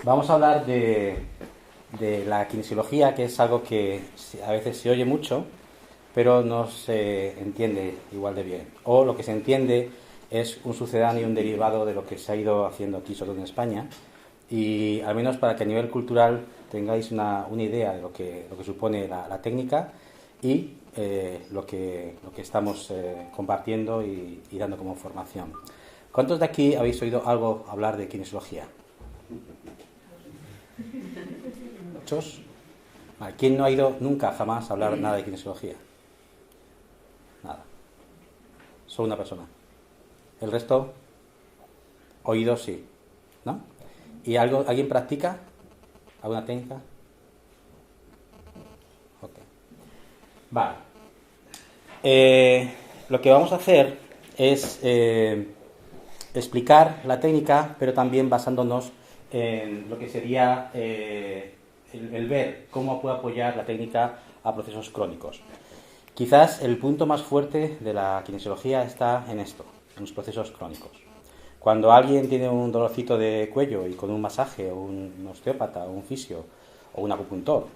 Vamos a hablar de la kinesiología, que es algo que a veces se oye mucho, pero no se entiende igual de bien. O lo que se entiende es un sucedáneo y un derivado de lo que se ha ido haciendo aquí, sobre todo en España. Y al menos para que a nivel cultural tengáis una idea de lo que supone la técnica y lo que estamos compartiendo y dando como formación. ¿Cuántos de aquí habéis oído algo hablar de kinesiología? ¿Muchos? Vale. ¿Quién no ha ido nunca, jamás, a hablar nada de kinesiología? Nada. Solo una persona. El resto, oídos sí, ¿no? ¿Y alguien practica? ¿Alguna técnica? Ok. Vale. Lo que vamos a hacer es explicar la técnica, pero también basándonos en lo que sería el ver cómo puede apoyar la técnica a procesos crónicos. Quizás el punto más fuerte de la kinesiología está en esto, en los procesos crónicos. Cuando alguien tiene un dolorcito de cuello y con un masaje, o un osteópata, o un fisio, o un acupuntor,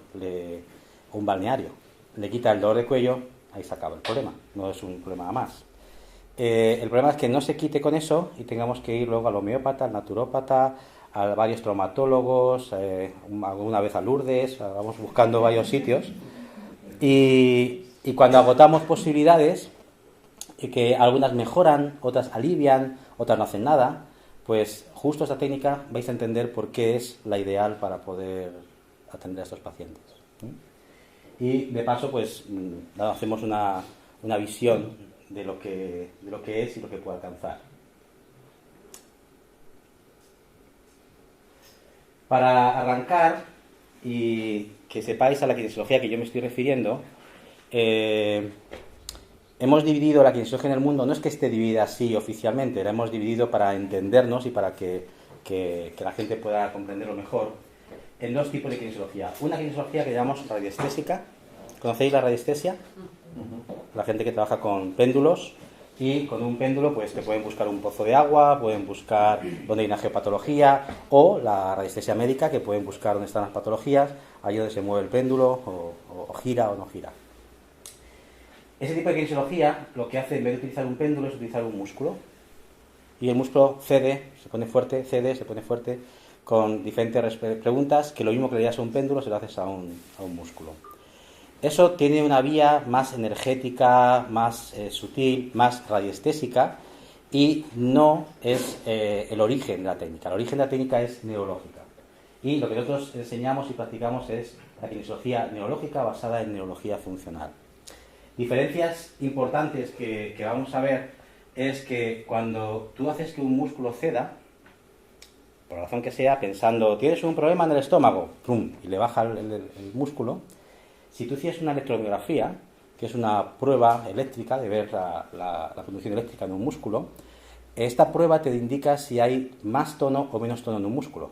o un balneario, le quita el dolor de cuello, ahí se acaba el problema, no es un problema más. El problema es que no se quite con eso y tengamos que ir luego al homeópata, al naturópata, a varios traumatólogos, alguna vez a Lourdes, vamos buscando varios sitios. Y cuando agotamos posibilidades, que algunas mejoran, otras alivian, otras no hacen nada, pues justo esta técnica vais a entender por qué es la ideal para poder atender a estos pacientes. Y de paso, pues hacemos una visión de lo que es y lo que puede alcanzar. Para arrancar, y que sepáis a la kinesiología que yo me estoy refiriendo, hemos dividido la kinesiología en el mundo, no es que esté dividida así oficialmente, la hemos dividido para entendernos y para que la gente pueda comprenderlo mejor, en dos tipos de kinesiología. Una kinesiología que llamamos radiestésica. ¿Conocéis la radiestesia? La gente que trabaja con péndulos, y con un péndulo pues te pueden buscar un pozo de agua, pueden buscar dónde hay una geopatología, o la radiestesia médica, que pueden buscar dónde están las patologías, ahí donde se mueve el péndulo, o gira o no gira. Ese tipo de kinesiología lo que hace, en vez de utilizar un péndulo, es utilizar un músculo, y el músculo cede, se pone fuerte, cede, se pone fuerte, con diferentes preguntas, que lo mismo que le das a un péndulo se lo haces a un músculo. Eso tiene una vía más energética, más sutil, más radiestésica, y no es el origen de la técnica. El origen de la técnica es neurológica. Y lo que nosotros enseñamos y practicamos es la kinesiología neurológica basada en neurología funcional. Diferencias importantes que vamos a ver es que cuando tú haces que un músculo ceda, por la razón que sea, pensando, tienes un problema en el estómago, ¡pum!, y le baja el músculo. Si tú hicieras una electromiografía, que es una prueba eléctrica de ver la conducción eléctrica en un músculo, esta prueba te indica si hay más tono o menos tono en un músculo.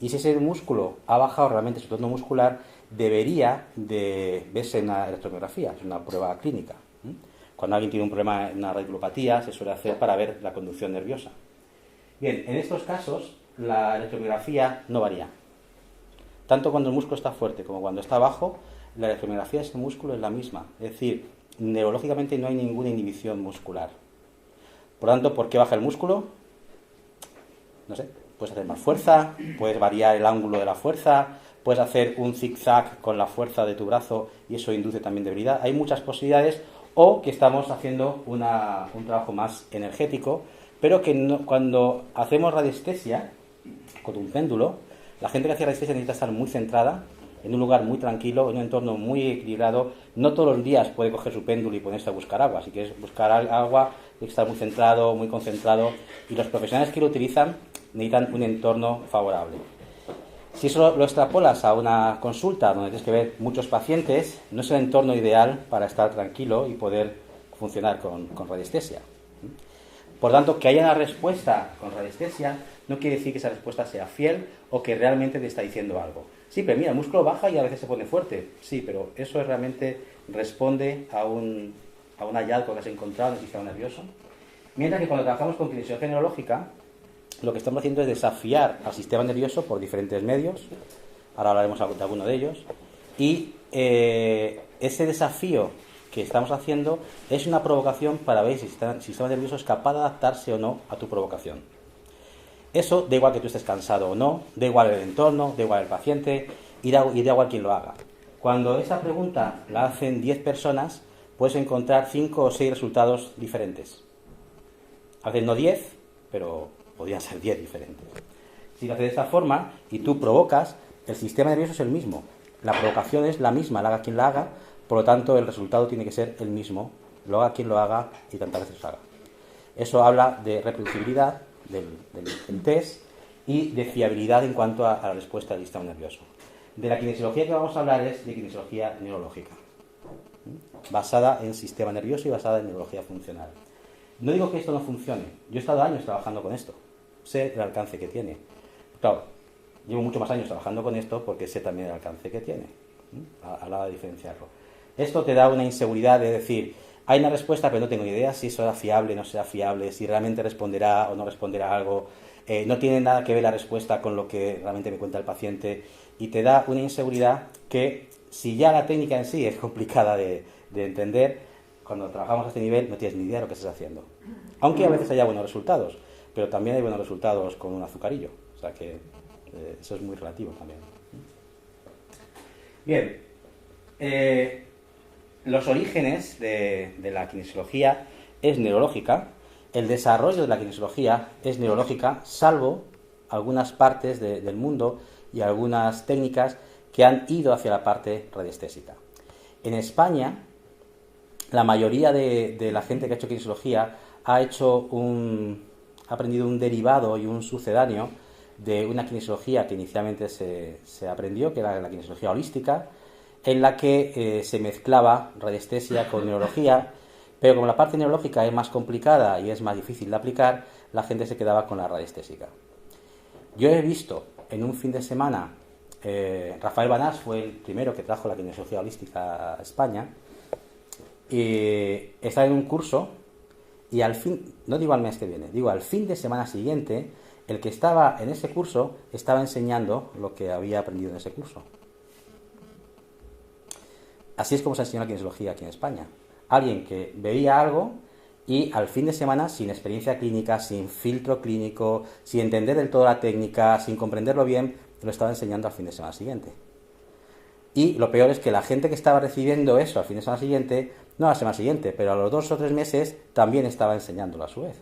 Y si ese músculo ha bajado realmente su tono muscular, debería de verse en una electromiografía, es una prueba clínica. Cuando alguien tiene un problema en una radiculopatía, se suele hacer para ver la conducción nerviosa. Bien, en estos casos, la electromiografía no varía. Tanto cuando el músculo está fuerte como cuando está bajo, la electromiografía de ese músculo es la misma. Es decir, neurológicamente no hay ninguna inhibición muscular. Por lo tanto, ¿por qué baja el músculo? No sé, puedes hacer más fuerza, puedes variar el ángulo de la fuerza, puedes hacer un zigzag con la fuerza de tu brazo y eso induce también debilidad. Hay muchas posibilidades, o que estamos haciendo un trabajo más energético, pero que no, cuando hacemos radiestesia con un péndulo, la gente que hace radiestesia necesita estar muy centrada, en un lugar muy tranquilo, en un entorno muy equilibrado. No todos los días puede coger su péndulo y ponerse a buscar agua. Si quieres buscar agua, tiene que estar muy centrado, muy concentrado. Y los profesionales que lo utilizan necesitan un entorno favorable. Si eso lo extrapolas a una consulta donde tienes que ver muchos pacientes, no es el entorno ideal para estar tranquilo y poder funcionar con radiestesia. Por tanto, que haya una respuesta con radiestesia no quiere decir que esa respuesta sea fiel o que realmente te está diciendo algo. Sí, pero mira, el músculo baja y a veces se pone fuerte. Sí, pero eso realmente responde a un hallazgo que has encontrado en el sistema nervioso. Mientras que cuando trabajamos con kinesiología neurológica, lo que estamos haciendo es desafiar al sistema nervioso por diferentes medios. Ahora hablaremos de alguno de ellos. Y ese desafío que estamos haciendo es una provocación para ver si el sistema nervioso es capaz de adaptarse o no a tu provocación. Eso da igual que tú estés cansado o no, da igual el entorno, da igual el paciente y da igual quien lo haga. Cuando esa pregunta la hacen 10 personas, puedes encontrar 5 o 6 resultados diferentes. A veces no 10, pero podrían ser 10 diferentes. Si lo haces de esta forma y tú provocas, el sistema nervioso es el mismo. La provocación es la misma, la haga quien la haga, por lo tanto el resultado tiene que ser el mismo, lo haga quien lo haga y tantas veces lo haga. Eso habla de reproducibilidad del test y de fiabilidad en cuanto a la respuesta del sistema nervioso. De la kinesiología que vamos a hablar es de kinesiología neurológica, basada en sistema nervioso y basada en neurología funcional. No digo que esto no funcione, yo he estado años trabajando con esto, sé el alcance que tiene. Claro, llevo muchos más años trabajando con esto porque sé también el alcance que tiene, a la hora de diferenciarlo. Esto te da una inseguridad de decir, hay una respuesta pero no tengo ni idea si eso será fiable o no será fiable, si realmente responderá o no responderá algo, no tiene nada que ver la respuesta con lo que realmente me cuenta el paciente y te da una inseguridad que si ya la técnica en sí es complicada de entender, cuando trabajamos a este nivel no tienes ni idea de lo que estás haciendo. Aunque a veces haya buenos resultados, pero también hay buenos resultados con un azucarillo, o sea que eso es muy relativo también. Bien, los orígenes de la kinesiología es neurológica, el desarrollo de la kinesiología es neurológica, salvo algunas partes del mundo y algunas técnicas que han ido hacia la parte radiestésica. En España, la mayoría de la gente que ha hecho kinesiología ha aprendido un derivado y un sucedáneo de una kinesiología que inicialmente se aprendió, que era la kinesiología holística, en la que se mezclaba radiestesia con neurología, pero como la parte neurológica es más complicada y es más difícil de aplicar, la gente se quedaba con la radiestésica. Yo he visto en un fin de semana, Rafael Banás fue el primero que trajo la kinesiología holística a España, y estaba en un curso y al fin, no digo al mes que viene, digo al fin de semana siguiente, el que estaba en ese curso estaba enseñando lo que había aprendido en ese curso. Así es como se enseñó la kinesiología aquí en España. Alguien que veía algo y al fin de semana, sin experiencia clínica, sin filtro clínico, sin entender del todo la técnica, sin comprenderlo bien, lo estaba enseñando al fin de semana siguiente. Y lo peor es que la gente que estaba recibiendo eso al fin de semana siguiente, no a la semana siguiente, pero a los 2 o 3 meses, también estaba enseñándolo a su vez.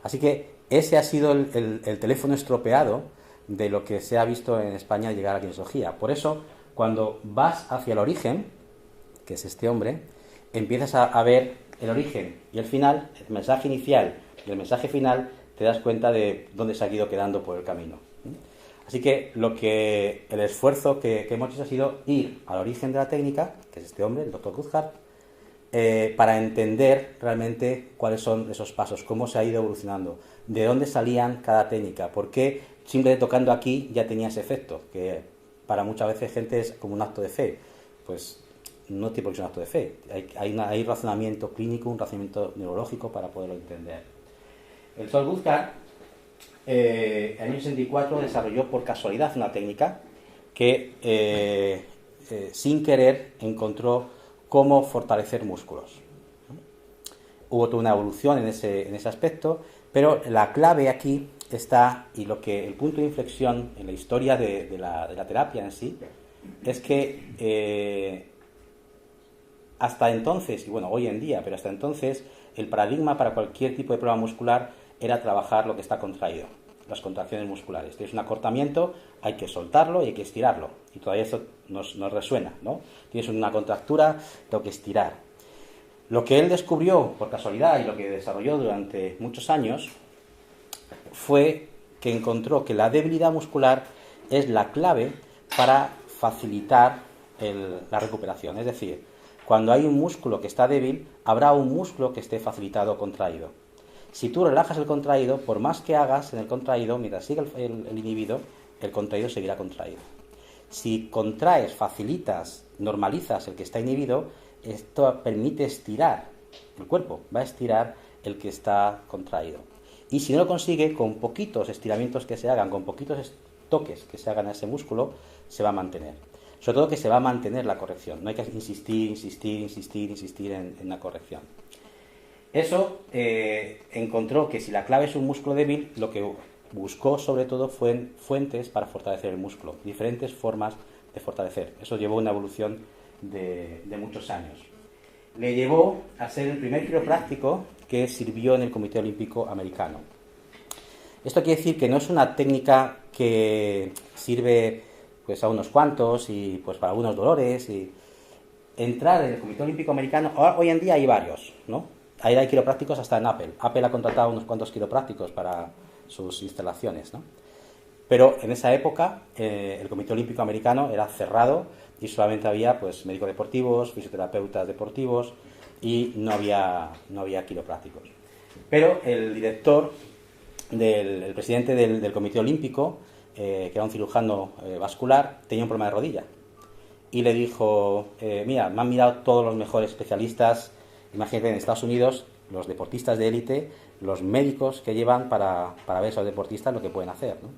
Así que ese ha sido el teléfono estropeado de lo que se ha visto en España llegar a la kinesiología. Por eso, cuando vas hacia el origen, que es este hombre, empiezas a ver el origen y el final, el mensaje inicial y el mensaje final, te das cuenta de dónde se ha ido quedando por el camino. Así que el esfuerzo que hemos hecho ha sido ir al origen de la técnica, que es este hombre, el Dr. Guthart, para entender realmente cuáles son esos pasos, cómo se ha ido evolucionando, de dónde salían cada técnica, por qué simplemente tocando aquí ya tenía ese efecto, que para muchas veces gente es como un acto de fe. Pues no tiene por qué ser un acto de fe, hay razonamiento clínico, un razonamiento neurológico para poderlo entender. El Dr. Guthart en el año 64 desarrolló por casualidad una técnica que sin querer encontró cómo fortalecer músculos. Hubo toda una evolución en ese aspecto, pero la clave aquí está, y el punto de inflexión en la historia de la terapia en sí, es que hasta entonces, y bueno, hoy en día, pero hasta entonces, el paradigma para cualquier tipo de problema muscular era trabajar lo que está contraído, las contracciones musculares. Tienes un acortamiento, hay que soltarlo y hay que estirarlo. Y todavía eso nos resuena, ¿no? Tienes una contractura, tengo que estirar. Lo que él descubrió por casualidad y lo que desarrolló durante muchos años fue que encontró que la debilidad muscular es la clave para facilitar la recuperación. Es decir, cuando hay un músculo que está débil, habrá un músculo que esté facilitado o contraído. Si tú relajas el contraído, por más que hagas en el contraído, mientras siga el inhibido, el contraído seguirá contraído. Si contraes, facilitas, normalizas el que está inhibido, esto permite estirar el cuerpo, va a estirar el que está contraído. Y si no lo consigue, con poquitos estiramientos que se hagan, con poquitos toques que se hagan a ese músculo, se va a mantener. Sobre todo que se va a mantener la corrección. No hay que insistir en la corrección. Eso encontró que si la clave es un músculo débil, lo que buscó sobre todo fue fuentes para fortalecer el músculo, diferentes formas de fortalecer. Eso llevó una evolución de muchos años. Le llevó a ser el primer quiropráctico que sirvió en el Comité Olímpico Americano. Esto quiere decir que no es una técnica que sirve pues a unos cuantos y pues para algunos dolores. Y entrar en el Comité Olímpico Americano, hoy en día hay varios, ¿no? Hay quiroprácticos hasta en Apple. Apple ha contratado unos cuantos quiroprácticos para sus instalaciones, ¿no? Pero en esa época el Comité Olímpico Americano era cerrado y solamente había pues médicos deportivos, fisioterapeutas deportivos y no había quiroprácticos. Pero el director, el presidente del Comité Olímpico, que era un cirujano vascular, tenía un problema de rodilla. Y le dijo, mira, me han mirado todos los mejores especialistas, imagínate en Estados Unidos, los deportistas de élite, los médicos que llevan para ver a esos deportistas lo que pueden hacer, ¿no?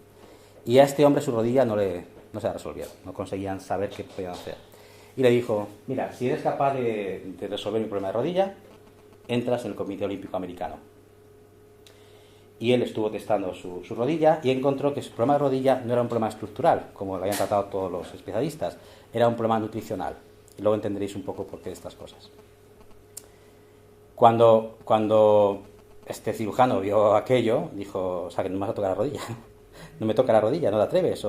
Y a este hombre su rodilla no se resolvió, no conseguían saber qué podían hacer. Y le dijo, mira, si eres capaz de resolver mi problema de rodilla, entras en el Comité Olímpico Americano. Y él estuvo testando su rodilla y encontró que su problema de rodilla no era un problema estructural, como lo habían tratado todos los especialistas, era un problema nutricional. Y luego entenderéis un poco por qué de estas cosas. Cuando este cirujano vio aquello, dijo, o sea, que no me vas a tocar la rodilla. No me toca la rodilla, no te atreves.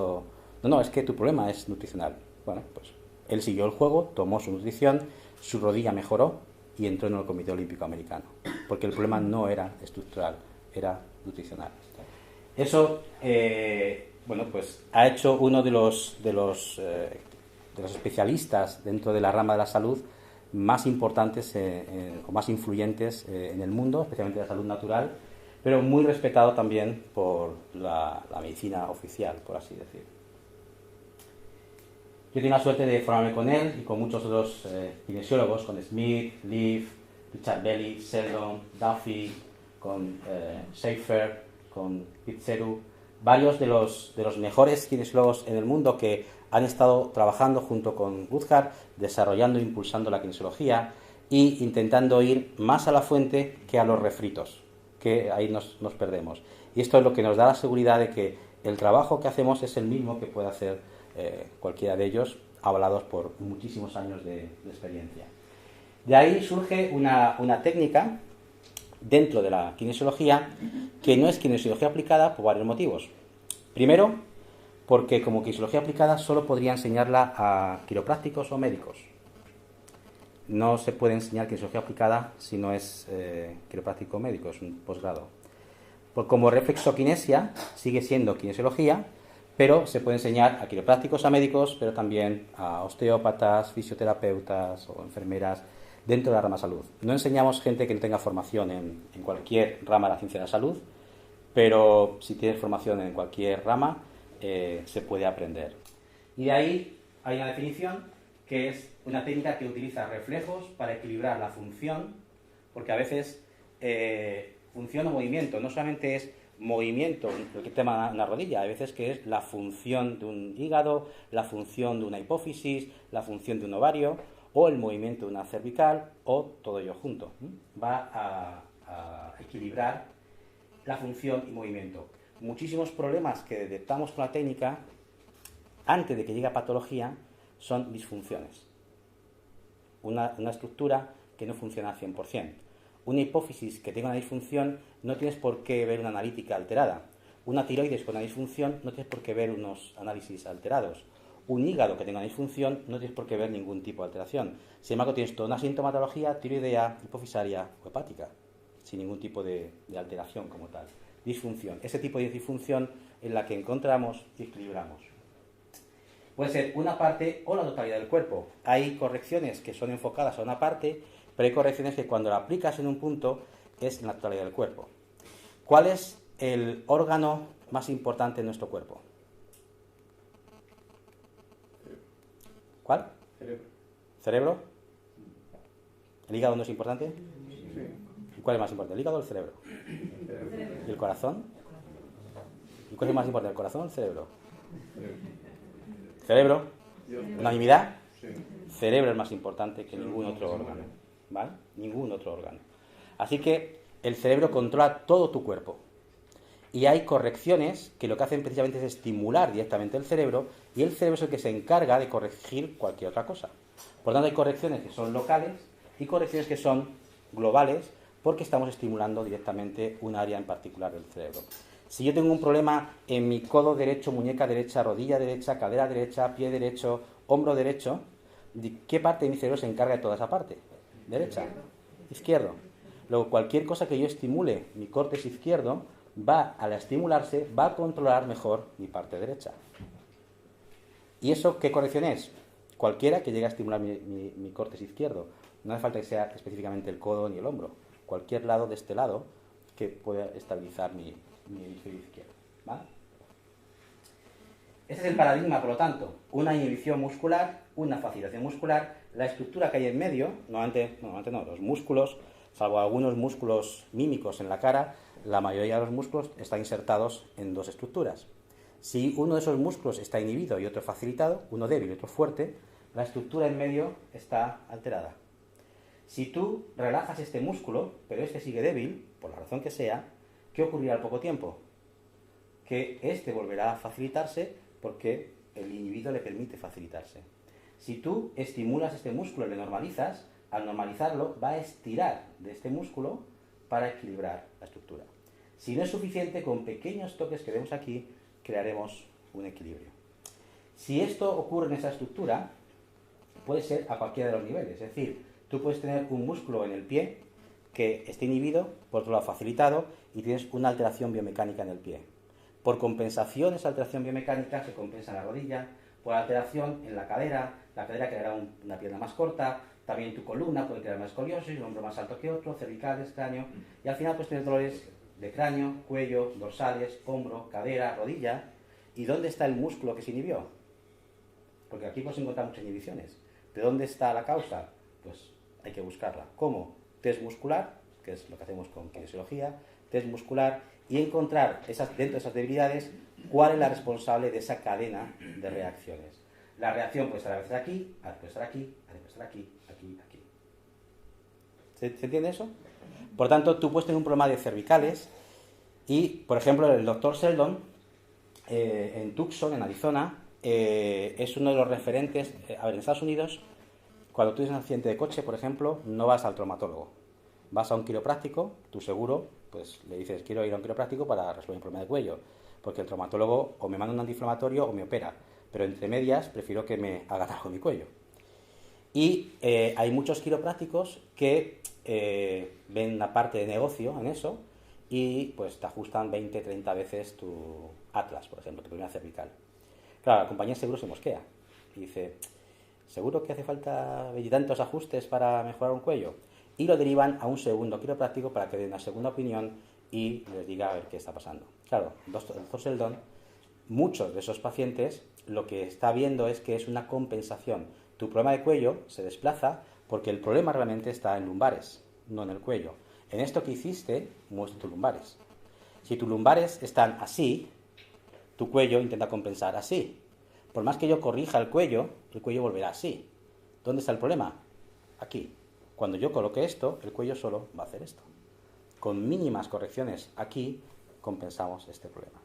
No, es que tu problema es nutricional. Bueno, pues él siguió el juego, tomó su nutrición, su rodilla mejoró y entró en el Comité Olímpico Americano. Porque el problema no era estructural, era nutricional. Eso, bueno, pues ha hecho uno de los especialistas dentro de la rama de la salud más importantes o más influyentes en el mundo, especialmente la salud natural, pero muy respetado también por la medicina oficial, por así decir. Yo tengo la suerte de formarme con él y con muchos otros kinesiólogos, con Smith, Leaf, Richard Belly, Seldon, Duffy, con Schaefer, con Pizzeru, varios de los mejores kinesiólogos en el mundo que han estado trabajando junto con Guthard, desarrollando e impulsando la kinesiología e intentando ir más a la fuente que a los refritos, que ahí nos perdemos. Y esto es lo que nos da la seguridad de que el trabajo que hacemos es el mismo que puede hacer cualquiera de ellos, avalados por muchísimos años de experiencia. De ahí surge una técnica dentro de la kinesiología que no es kinesiología aplicada por varios motivos. Primero, porque como kinesiología aplicada solo podría enseñarla a quiroprácticos o médicos. No se puede enseñar kinesiología aplicada si no es quiropráctico o médico, es un posgrado. Como reflexoquinesia sigue siendo kinesiología, pero se puede enseñar a quiroprácticos, a médicos, pero también a osteópatas, fisioterapeutas o enfermeras dentro de la rama salud. No enseñamos gente que no tenga formación en cualquier rama de la ciencia de la salud, pero si tienes formación en cualquier rama, se puede aprender. Y de ahí hay una definición que es una técnica que utiliza reflejos para equilibrar la función, porque a veces función o movimiento no solamente es movimiento, lo que tema una rodilla, a veces que es la función de un hígado, la función de una hipófisis, la función de un ovario, o el movimiento de una cervical, o todo ello junto. Va a equilibrar la función y movimiento. Muchísimos problemas que detectamos con la técnica, antes de que llegue a patología, son disfunciones. Una estructura que no funciona al 100%. Una hipófisis que tenga una disfunción, no tienes por qué ver una analítica alterada. Una tiroides con una disfunción, no tienes por qué ver unos análisis alterados. Un hígado que tenga una disfunción, no tienes por qué ver ningún tipo de alteración. Sin embargo, tienes toda una sintomatología tiroidea, hipofisaria o hepática, sin ningún tipo de alteración como tal. Disfunción. Ese tipo de disfunción en la que encontramos y equilibramos. Puede ser una parte o la totalidad del cuerpo. Hay correcciones que son enfocadas a una parte, pero hay correcciones que cuando la aplicas en un punto es en la totalidad del cuerpo. ¿Cuál es el órgano más importante en nuestro cuerpo? ¿Cuál? Cerebro. ¿Cerebro? ¿El hígado no es importante? Sí. ¿Y cuál es más importante, el hígado o el cerebro? Cerebro. ¿Y el corazón? ¿Y cuál es más importante, el corazón o el cerebro? ¿Cerebro? ¿Unanimidad? Cerebro es más importante que ningún otro órgano, ¿vale? Ningún otro órgano. Así que el cerebro controla todo tu cuerpo. Y hay correcciones que lo que hacen precisamente es estimular directamente el cerebro, y el cerebro es el que se encarga de corregir cualquier otra cosa. Por lo tanto, hay correcciones que son locales y correcciones que son globales, porque estamos estimulando directamente un área en particular del cerebro. Si yo tengo un problema en mi codo derecho, muñeca derecha, rodilla derecha, cadera derecha, pie derecho, hombro derecho, ¿de qué parte de mi cerebro se encarga de toda esa parte? ¿Derecha? Izquierdo. Luego, cualquier cosa que yo estimule mi córtex izquierdo, al estimularse, va a controlar mejor mi parte derecha. ¿Y eso qué corrección es? Cualquiera que llegue a estimular mi córtex izquierdo. No hace falta que sea específicamente el codo ni el hombro. Cualquier lado de este lado que pueda estabilizar mi hemisferio izquierdo. ¿Vale? Ese es el paradigma, por lo tanto. Una inhibición muscular, una facilitación muscular, la estructura que hay en medio, normalmente no, los músculos, salvo algunos músculos mímicos en la cara, la mayoría de los músculos están insertados en dos estructuras. Si uno de esos músculos está inhibido y otro facilitado, uno débil y otro fuerte, la estructura en medio está alterada. Si tú relajas este músculo, pero este sigue débil, por la razón que sea, ¿qué ocurrirá al poco tiempo? Que este volverá a facilitarse porque el inhibido le permite facilitarse. Si tú estimulas este músculo y le normalizas, al normalizarlo va a estirar de este músculo para equilibrar la estructura. Si no es suficiente, con pequeños toques que vemos aquí, crearemos un equilibrio. Si esto ocurre en esa estructura, puede ser a cualquiera de los niveles. Es decir, tú puedes tener un músculo en el pie que esté inhibido, por otro lado facilitado, y tienes una alteración biomecánica en el pie. Por compensación, esa alteración biomecánica se compensa en la rodilla, por alteración en la cadera quedará una pierna más corta, también tu columna puede crear más escoliosis, un hombro más alto que otro, cervicales, cráneo, y al final pues tienes dolores de cráneo, cuello, dorsales, hombro, cadera, rodilla. ¿Y dónde está el músculo que se inhibió? Porque aquí puedes encontrar muchas inhibiciones. ¿De dónde está la causa? Pues hay que buscarla. ¿Cómo? Test muscular, que es lo que hacemos con kinesiología, test muscular, y encontrar dentro de esas debilidades cuál es la responsable de esa cadena de reacciones. La reacción puede estar a veces aquí, a veces puede estar aquí, a veces puede estar aquí, aquí. ¿Se entiende eso? Por tanto, tú puedes tener un problema de cervicales y, por ejemplo, el doctor Sheldon en Tucson, en Arizona, es uno de los referentes. En Estados Unidos, cuando tú tienes un accidente de coche, por ejemplo, no vas al traumatólogo. Vas a un quiropráctico, tú seguro, pues le dices, quiero ir a un quiropráctico para resolver un problema de cuello, porque el traumatólogo o me manda un antiinflamatorio o me opera, pero entre medias prefiero que me hagan algo en mi cuello. Y hay muchos quiroprácticos que ven una parte de negocio en eso y pues te ajustan 20, 30 veces tu atlas, por ejemplo, tu primera cervical. Claro, la compañía de seguros se mosquea y dice, ¿seguro que hace falta tantos ajustes para mejorar un cuello? Y lo derivan a un segundo quiropráctico para que dé una segunda opinión y les diga a ver qué está pasando. Claro, el doctor Sheldon, muchos de esos pacientes lo que está viendo es que es una compensación. Tu problema de cuello se desplaza porque el problema realmente está en lumbares, no en el cuello. En esto que hiciste, muestra tus lumbares. Si tus lumbares están así, tu cuello intenta compensar así. Por más que yo corrija el cuello volverá así. ¿Dónde está el problema? Aquí. Cuando yo coloque esto, el cuello solo va a hacer esto. Con mínimas correcciones aquí, compensamos este problema.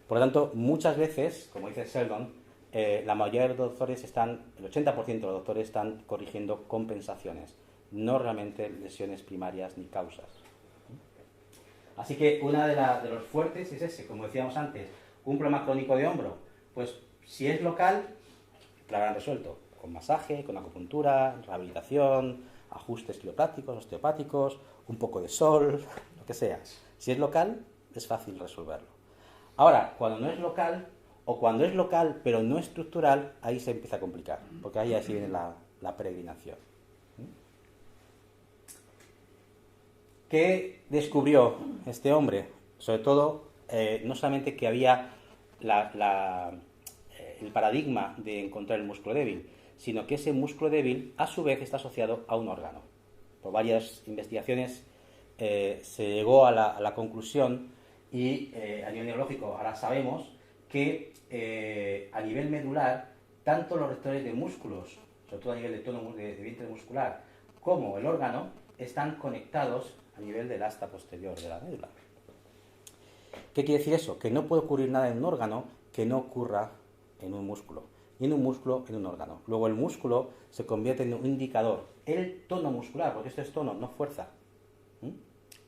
Por lo tanto, muchas veces, como dice Sheldon, la mayoría de los doctores el 80% de los doctores están corrigiendo compensaciones, no realmente lesiones primarias ni causas. Así que una de los fuertes es ese, como decíamos antes, un problema crónico de hombro. Pues si es local, lo habrán resuelto con masaje, con acupuntura, rehabilitación, ajustes quiroprácticos, osteopáticos, un poco de sol, lo que sea. Si es local, es fácil resolverlo. Ahora, cuando no es local, o cuando es local pero no estructural, ahí se empieza a complicar, porque ahí así viene la peregrinación. ¿Qué descubrió este hombre? Sobre todo, no solamente que había el paradigma de encontrar el músculo débil, sino que ese músculo débil a su vez está asociado a un órgano. Por varias investigaciones se llegó a la conclusión Y a nivel neurológico ahora sabemos que a nivel medular, tanto los receptores de músculos, sobre todo a nivel de tono de vientre muscular, como el órgano, están conectados a nivel del asta posterior de la médula. ¿Qué quiere decir eso? Que no puede ocurrir nada en un órgano que no ocurra en un músculo. Y en un músculo, en un órgano. Luego el músculo se convierte en un indicador. El tono muscular, porque esto es tono, no fuerza.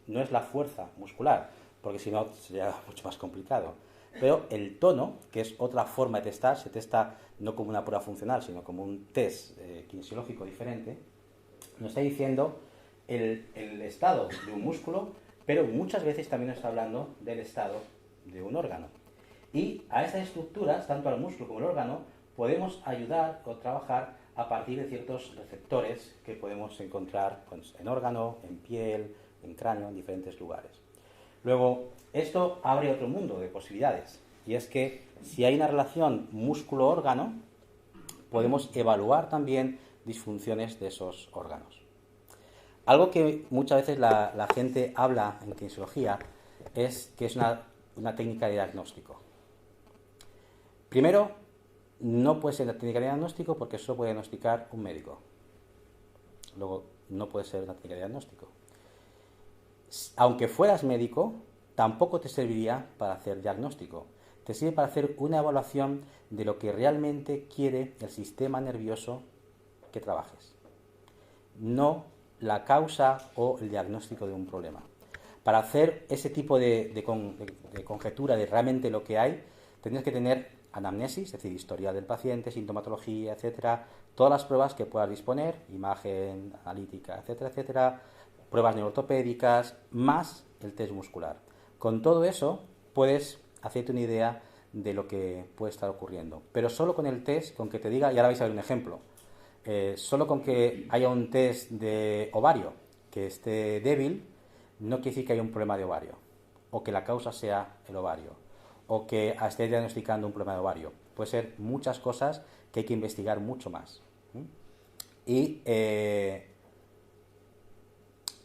No es la fuerza muscular, porque si no sería mucho más complicado. Pero el tono, que es otra forma de testar, se testa no como una prueba funcional, sino como un test kinesiológico diferente, nos está diciendo el estado de un músculo, pero muchas veces también nos está hablando del estado de un órgano. Y a estas estructuras, tanto al músculo como al órgano, podemos ayudar o trabajar a partir de ciertos receptores que podemos encontrar pues, en órgano, en piel, en cráneo, en diferentes lugares. Luego, esto abre otro mundo de posibilidades, y es que si hay una relación músculo-órgano, podemos evaluar también disfunciones de esos órganos. Algo que muchas veces la gente habla en kinesiología es que es una técnica de diagnóstico. Primero, no puede ser la técnica de diagnóstico porque solo puede diagnosticar un médico. Luego, no puede ser una técnica de diagnóstico. Aunque fueras médico, tampoco te serviría para hacer diagnóstico. Te sirve para hacer una evaluación de lo que realmente quiere el sistema nervioso que trabajes. No la causa o el diagnóstico de un problema. Para hacer ese tipo de conjetura de realmente lo que hay, tendrías que tener anamnesis, es decir, historial del paciente, sintomatología, etcétera, todas las pruebas que puedas disponer, imagen analítica, etcétera, etcétera, pruebas neuroortopédicas, más el test muscular. Con todo eso puedes hacerte una idea de lo que puede estar ocurriendo. Pero solo con el test, con que te diga, y ahora vais a ver un ejemplo, solo con que haya un test de ovario que esté débil, no quiere decir que haya un problema de ovario, o que la causa sea el ovario, o que esté diagnosticando un problema de ovario. Puede ser muchas cosas que hay que investigar mucho más. Y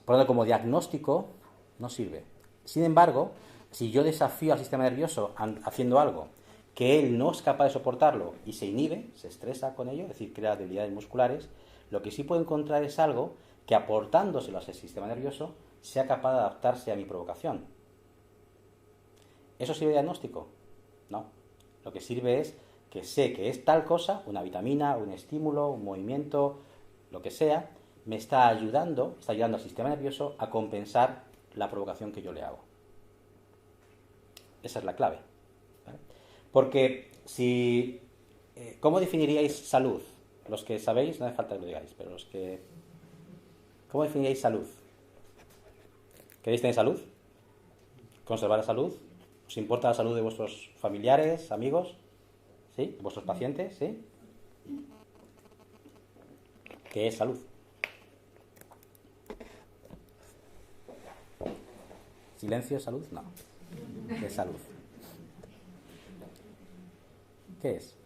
por lo tanto, como diagnóstico no sirve. Sin embargo, si yo desafío al sistema nervioso haciendo algo que él no es capaz de soportarlo y se inhibe, se estresa con ello, es decir, crea debilidades musculares, lo que sí puedo encontrar es algo que aportándoselo a ese sistema nervioso sea capaz de adaptarse a mi provocación. ¿Eso sirve de diagnóstico? No. Lo que sirve es que sé que es tal cosa, una vitamina, un estímulo, un movimiento, lo que sea, me está ayudando al sistema nervioso a compensar la provocación que yo le hago. Esa es la clave. ¿Vale? Porque si... ¿cómo definiríais salud? Los que sabéis, no hace falta que lo digáis, pero los que... ¿Cómo definiríais salud? ¿Queréis tener salud? ¿Conservar la salud? ¿Os importa la salud de vuestros familiares, amigos? ¿Sí? ¿Vuestros pacientes? ¿Sí? ¿Qué es salud? ¿Silencio es salud? No. ¿Qué es salud? ¿Qué es?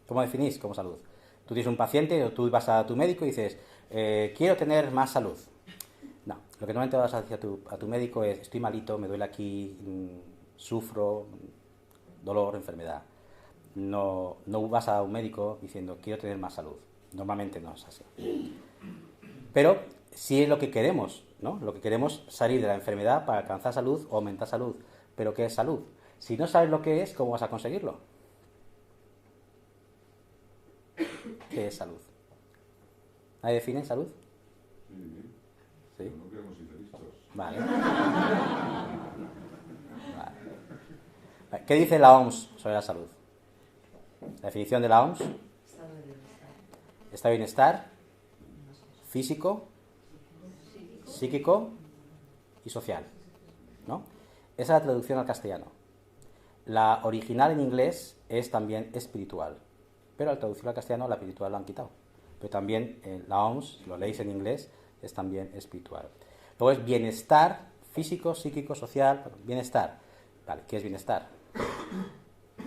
¿Cómo definís como salud? Tú tienes un paciente o tú vas a tu médico y dices, quiero tener más salud. No, lo que normalmente vas a decir a tu médico es, estoy malito, me duele aquí, sufro, dolor, enfermedad. No vas a un médico diciendo, quiero tener más salud. Normalmente no es así. Pero sí es lo que queremos, ¿no? Lo que queremos es salir de la enfermedad para alcanzar salud o aumentar salud. ¿Pero qué es salud? Si no sabes lo que es, ¿cómo vas a conseguirlo? ¿Qué es salud? ¿Nadie define salud? Sí. ¿Sí? No queremos idealistas. Vale. Vale. ¿Qué dice la OMS sobre la salud? La definición de la OMS. Estado de bienestar físico, psíquico y social, ¿no? Esa es la traducción al castellano. La original en inglés es también espiritual, pero al traducirlo al castellano la espiritual lo han quitado. Pero también la OMS, si lo leéis en inglés, es también espiritual. Luego es bienestar físico, psíquico, social, bienestar. Vale, ¿qué es bienestar?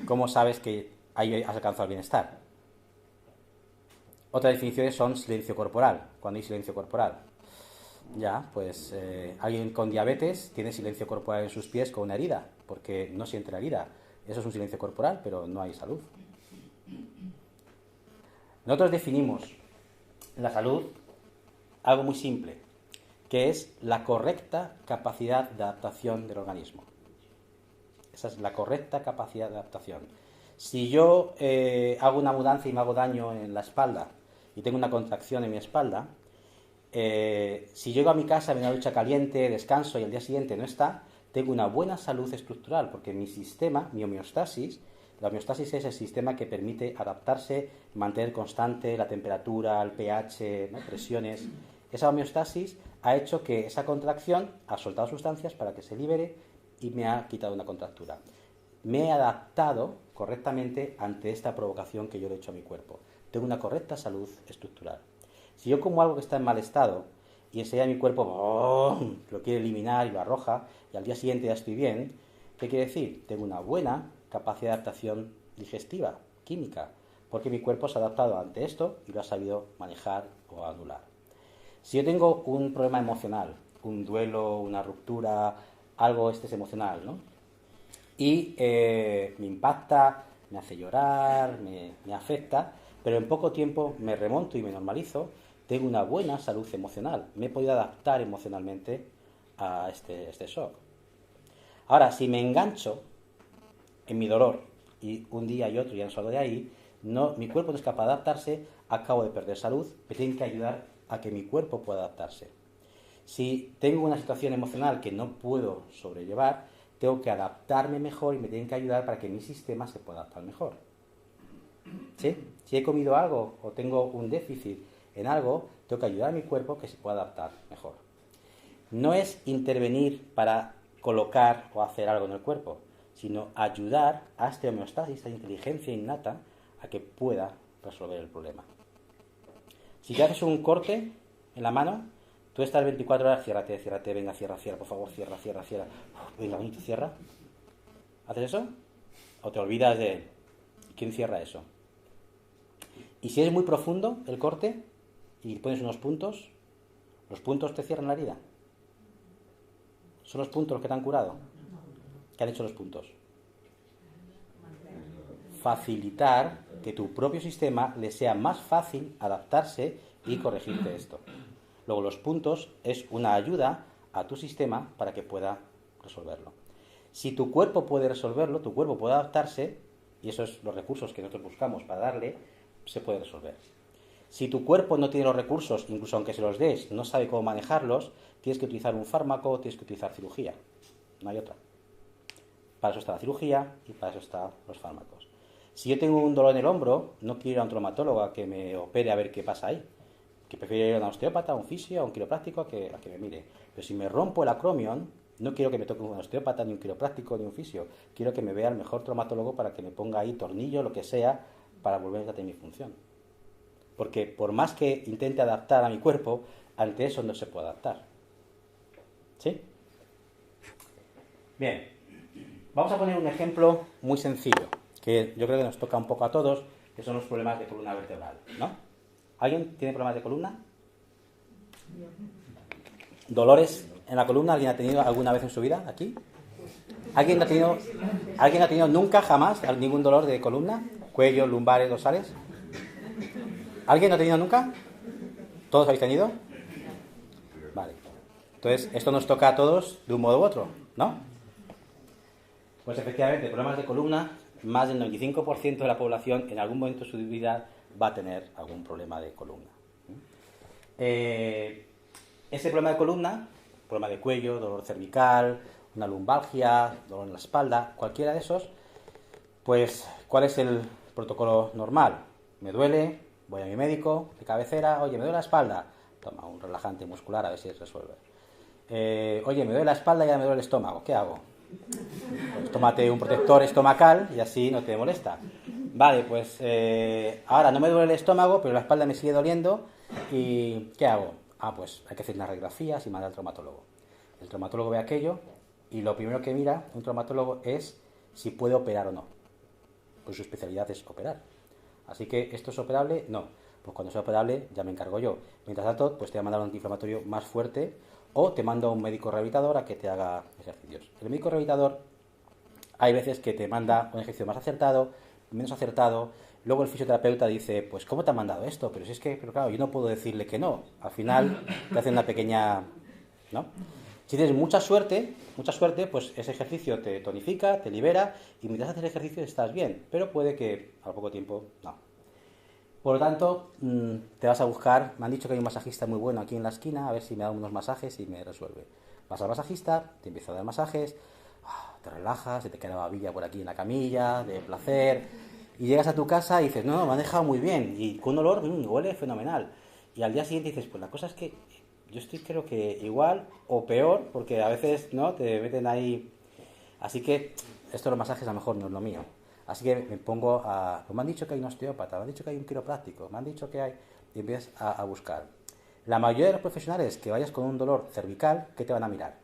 ¿Cómo sabes que ahí has alcanzado el bienestar? Otras definiciones son silencio corporal. ¿Cuándo hay silencio corporal? Ya, pues alguien con diabetes tiene silencio corporal en sus pies con una herida, porque no siente la herida. Eso es un silencio corporal, pero no hay salud. Nosotros definimos la salud algo muy simple, que es la correcta capacidad de adaptación del organismo. Esa es la correcta capacidad de adaptación. Si yo hago una mudanza y me hago daño en la espalda y tengo una contracción en mi espalda, si llego a mi casa, me doy una ducha caliente, descanso y al día siguiente no está, tengo una buena salud estructural porque mi sistema, mi homeostasis, la homeostasis es el sistema que permite adaptarse, mantener constante la temperatura, el pH, ¿no? Presiones. Esa homeostasis ha hecho que esa contracción ha soltado sustancias para que se libere y me ha quitado una contractura. Me he adaptado correctamente ante esta provocación que yo le he hecho a mi cuerpo. Tengo una correcta salud estructural. Si yo como algo que está en mal estado y enseguida mi cuerpo lo quiere eliminar y lo arroja y al día siguiente ya estoy bien, ¿qué quiere decir? Tengo una buena capacidad de adaptación digestiva, química, porque mi cuerpo se ha adaptado ante esto y lo ha sabido manejar o anular. Si yo tengo un problema emocional, un duelo, una ruptura, algo es emocional, ¿no? Y me impacta, me hace llorar, me afecta, pero en poco tiempo me remonto y me normalizo, tengo una buena salud emocional, me he podido adaptar emocionalmente a este shock. Ahora, si me engancho en mi dolor y un día y otro ya no salgo de ahí, mi cuerpo no es capaz de adaptarse, acabo de perder salud, me tienen que ayudar a que mi cuerpo pueda adaptarse. Si tengo una situación emocional que no puedo sobrellevar, tengo que adaptarme mejor y me tienen que ayudar para que mi sistema se pueda adaptar mejor. ¿Sí? Si he comido algo o tengo un déficit en algo, tengo que ayudar a mi cuerpo que se pueda adaptar mejor. No es intervenir para colocar o hacer algo en el cuerpo, sino ayudar a esta homeostasis, esta inteligencia innata, a que pueda resolver el problema. Si te haces un corte en la mano, tú estás 24 horas, ciérrate, venga, cierra, por favor, cierra. Venga, bonito, cierra. ¿Haces eso? ¿O te olvidas de él? ¿Quién cierra eso? Y si es muy profundo el corte y pones unos puntos, ¿los puntos te cierran la herida? ¿Son los puntos los que te han curado? ¿Qué han hecho los puntos? Facilitar que tu propio sistema le sea más fácil adaptarse y corregirte esto. Luego los puntos es una ayuda a tu sistema para que pueda resolverlo. Si tu cuerpo puede resolverlo, tu cuerpo puede adaptarse, y esos son los recursos que nosotros buscamos para darle, se puede resolver. Si tu cuerpo no tiene los recursos, incluso aunque se los des, no sabe cómo manejarlos, tienes que utilizar un fármaco, tienes que utilizar cirugía. No hay otra. Para eso está la cirugía y para eso están los fármacos. Si yo tengo un dolor en el hombro, no quiero ir a un traumatólogo a que me opere a ver qué pasa ahí. Que prefiero ir a un osteópata, a un fisio, a un quiropráctico a que me mire. Pero si me rompo el acromion, no quiero que me toque un osteópata, ni un quiropráctico, ni un fisio. Quiero que me vea el mejor traumatólogo para que me ponga ahí tornillo, lo que sea, para volver a tener mi función. Porque por más que intente adaptar a mi cuerpo, ante eso no se puede adaptar. ¿Sí? Bien. Vamos a poner un ejemplo muy sencillo, que yo creo que nos toca un poco a todos, que son los problemas de columna vertebral, ¿no? ¿Alguien tiene problemas de columna? ¿Dolores en la columna? ¿Alguien ha tenido alguna vez en su vida aquí? ¿Alguien ha tenido nunca, jamás, ningún dolor de columna? ¿Cuello, lumbares, dorsales? ¿Alguien no ha tenido nunca? ¿Todos habéis tenido? Vale. Entonces, esto nos toca a todos de un modo u otro, ¿no? Pues efectivamente, problemas de columna, más del 95% de la población en algún momento de su vida va a tener algún problema de columna. Ese problema de columna, problema de cuello, dolor cervical, una lumbalgia, dolor en la espalda, cualquiera de esos, pues, ¿cuál es el protocolo normal? Me duele, voy a mi médico de cabecera, oye, me duele la espalda, toma un relajante muscular a ver si se resuelve. Oye, me duele la espalda y ya me duele el estómago, ¿qué hago? Pues tómate un protector estomacal y así no te molesta. Vale, pues ahora no me duele el estómago, pero la espalda me sigue doliendo. ¿Y qué hago? Pues hay que hacer unas radiografías y mandar al traumatólogo. El traumatólogo ve aquello y lo primero que mira un traumatólogo es si puede operar o no. Pues su especialidad es operar. Así que, ¿esto es operable? No. Pues cuando sea operable ya me encargo yo. Mientras tanto, pues te voy a mandar un antiinflamatorio más fuerte o te mando a un médico rehabilitador a que te haga ejercicios. El médico rehabilitador hay veces que te manda un ejercicio más acertado, menos acertado. Luego el fisioterapeuta dice, pues ¿cómo te han mandado esto? Pero si es que, pero claro, yo no puedo decirle que no. Al final te hace una pequeña, ¿no? Si tienes mucha suerte, pues ese ejercicio te tonifica, te libera y mientras haces el ejercicio estás bien. Pero puede que al poco tiempo no. Por lo tanto, te vas a buscar, me han dicho que hay un masajista muy bueno aquí en la esquina, a ver si me da unos masajes y me resuelve. Vas al masajista, te empieza a dar masajes, te relajas, se te queda la babilla por aquí en la camilla, de placer, y llegas a tu casa y dices, no, me han dejado muy bien, y con un olor, huele fenomenal. Y al día siguiente dices, pues la cosa es que yo estoy creo que igual o peor, porque a veces, ¿no?, te meten ahí. Así que esto de los masajes a lo mejor no es lo mío. Así que me pongo a... Pues me han dicho que hay un osteópata, me han dicho que hay un quiropráctico, me han dicho que hay... Y empiezas a buscar. La mayoría de los profesionales que vayas con un dolor cervical, ¿qué te van a mirar?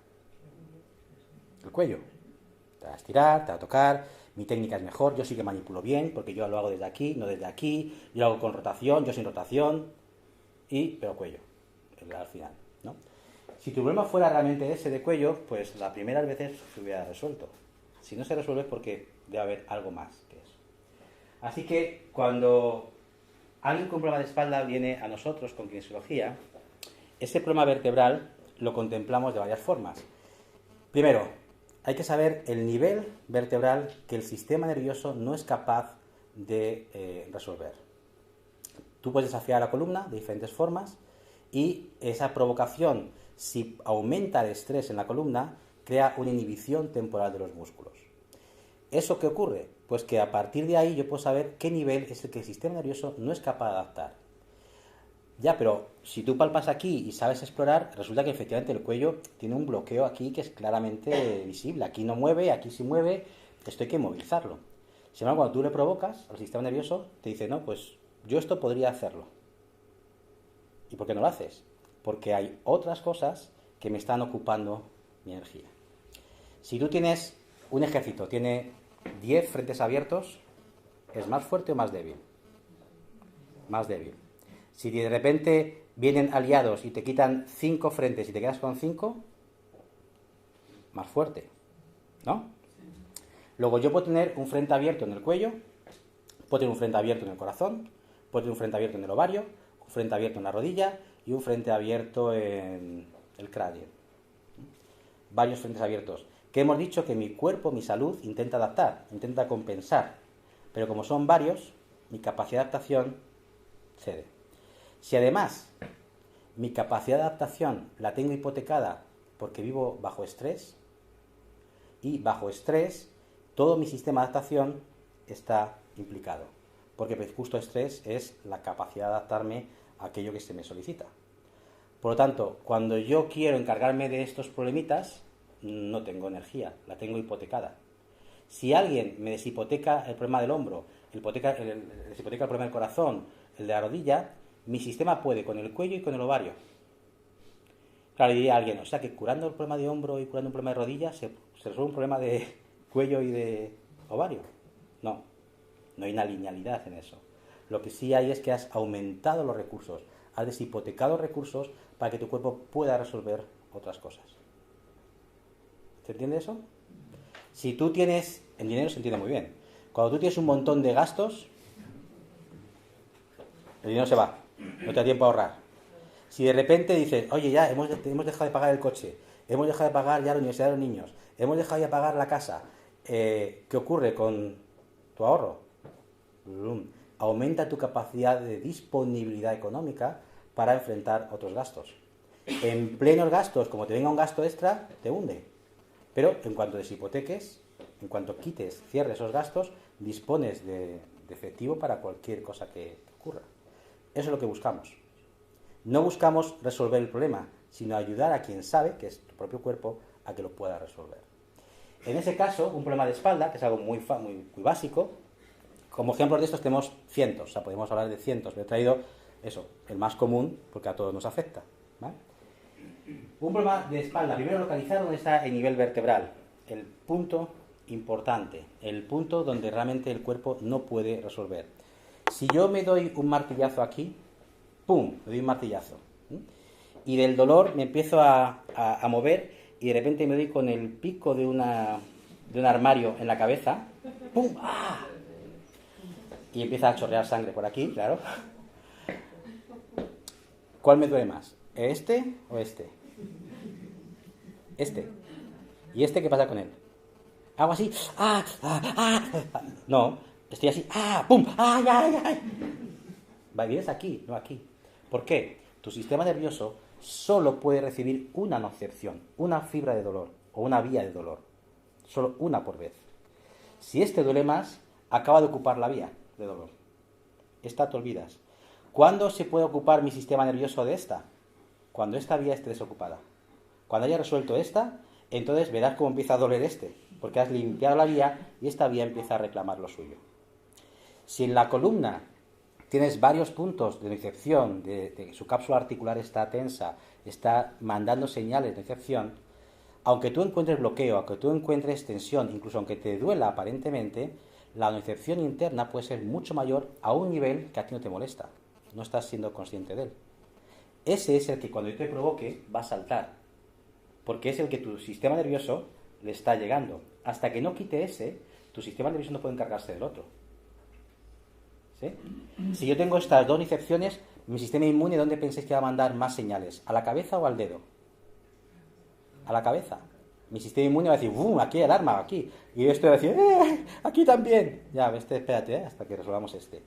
El cuello. Te va a estirar, te va a tocar, mi técnica es mejor, yo sí que manipulo bien, porque yo lo hago desde aquí, no desde aquí, yo lo hago con rotación, yo sin rotación, pero cuello, al final, ¿no? Si tu problema fuera realmente ese de cuello, pues las primeras veces se hubiera resuelto. Si no se resuelve es porque debe haber algo más que eso. Así que cuando alguien con problema de espalda viene a nosotros con kinesiología, ese problema vertebral lo contemplamos de varias formas. Primero, hay que saber el nivel vertebral que el sistema nervioso no es capaz de resolver. Tú puedes desafiar la columna de diferentes formas y esa provocación, si aumenta el estrés en la columna, crea una inhibición temporal de los músculos. ¿Eso qué ocurre? Pues que a partir de ahí yo puedo saber qué nivel es el que el sistema nervioso no es capaz de adaptar. Ya, pero si tú palpas aquí y sabes explorar, resulta que efectivamente el cuello tiene un bloqueo aquí que es claramente visible. Aquí no mueve, aquí sí mueve, esto hay que movilizarlo. Sin embargo, cuando tú le provocas al sistema nervioso, te dice, no, pues yo esto podría hacerlo. ¿Y por qué no lo haces? Porque hay otras cosas que me están ocupando mi energía. Si tú tienes un ejército, tiene 10 frentes abiertos, ¿es más fuerte o más débil? Más débil. Si de repente vienen aliados y te quitan 5 frentes y te quedas con 5, más fuerte, ¿no? Luego yo puedo tener un frente abierto en el cuello, puedo tener un frente abierto en el corazón, puedo tener un frente abierto en el ovario, un frente abierto en la rodilla y un frente abierto en el cráneo. Varios frentes abiertos. Que hemos dicho que mi cuerpo, mi salud, intenta adaptar, intenta compensar. Pero como son varios, mi capacidad de adaptación cede. Si además mi capacidad de adaptación la tengo hipotecada porque vivo bajo estrés, y bajo estrés todo mi sistema de adaptación está implicado. Porque justo estrés es la capacidad de adaptarme a aquello que se me solicita. Por lo tanto, cuando yo quiero encargarme de estos problemitas, no tengo energía, la tengo hipotecada. Si alguien me deshipoteca el problema del hombro, deshipoteca el problema del corazón, el de la rodilla, mi sistema puede con el cuello y con el ovario. Claro, diría alguien, o sea que curando el problema de hombro y curando un problema de rodilla se resuelve un problema de cuello y de ovario. No, no hay una linealidad en eso. Lo que sí hay es que has aumentado los recursos, has deshipotecado recursos para que tu cuerpo pueda resolver otras cosas. ¿Se entiende eso? Si tú tienes, en dinero se entiende muy bien, cuando tú tienes un montón de gastos, el dinero se va, no te da tiempo a ahorrar. Si de repente dices, oye, ya hemos dejado de pagar el coche, hemos dejado de pagar ya la universidad de los niños, hemos dejado de pagar la casa, ¿qué ocurre con tu ahorro? Aumenta tu capacidad de disponibilidad económica para enfrentar otros gastos. En plenos gastos, como te venga un gasto extra, te hunde. Pero en cuanto deshipoteques, en cuanto quites, cierres esos gastos, dispones de efectivo para cualquier cosa que ocurra. Eso es lo que buscamos. No buscamos resolver el problema, sino ayudar a quien sabe, que es tu propio cuerpo, a que lo pueda resolver. En ese caso, un problema de espalda, que es algo muy básico, como ejemplos de estos tenemos cientos, o sea, podemos hablar de cientos, pero he traído eso, el más común, porque a todos nos afecta, ¿vale? Un problema de espalda, primero localizar dónde está el nivel vertebral, el punto importante, el punto donde realmente el cuerpo no puede resolver. Si yo me doy un martillazo aquí, ¡pum!, me doy un martillazo. Y del dolor me empiezo a mover y de repente me doy con el pico de un armario en la cabeza. ¡Pum! ¡Ah! Y empieza a chorrear sangre por aquí, claro. ¿Cuál me duele más? ¿Este o este? Este. ¿Y este qué pasa con él? Hago así. ¡Ah! ¡Ah! ¡Ah! No, estoy así. ¡Ah! ¡Pum! ¡Ay, ay, ay! Vienes aquí, no aquí. ¿Por qué? Tu sistema nervioso solo puede recibir una nocicepción, una fibra de dolor o una vía de dolor. Solo una por vez. Si este duele más, acaba de ocupar la vía de dolor. Esta te olvidas. ¿Cuándo se puede ocupar mi sistema nervioso de esta? Cuando esta vía esté desocupada. Cuando haya resuelto esta, entonces verás cómo empieza a doler este, porque has limpiado la vía y esta vía empieza a reclamar lo suyo. Si en la columna tienes varios puntos de nocicepción, de que su cápsula articular está tensa, está mandando señales de nocicepción, aunque tú encuentres bloqueo, aunque tú encuentres tensión, incluso aunque te duela aparentemente, la nocicepción interna puede ser mucho mayor a un nivel que a ti no te molesta. No estás siendo consciente de él. Ese es el que cuando yo te provoque va a saltar, porque es el que tu sistema nervioso le está llegando. Hasta que no quite ese, tu sistema nervioso no puede encargarse del otro. ¿Sí? Si yo tengo estas dos nocicepciones, mi sistema inmune, ¿dónde pensáis que va a mandar más señales? ¿A la cabeza o al dedo? A la cabeza. Mi sistema inmune va a decir, ¡bum! Aquí hay alarma, aquí. Y yo estoy a decir, aquí también. Ya, espérate, hasta que resolvamos este.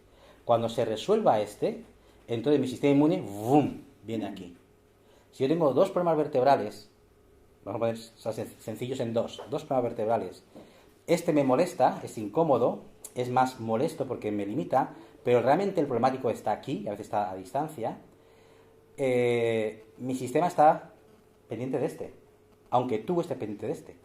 Cuando se resuelva este, entonces mi sistema inmune, ¡bum!, viene aquí. Si yo tengo dos problemas vertebrales, vamos a poner sencillos en dos problemas vertebrales. Este me molesta, es incómodo, es más molesto porque me limita, pero realmente el problemático está aquí, y a veces está a distancia. Mi sistema está pendiente de este, aunque tú estés pendiente de este.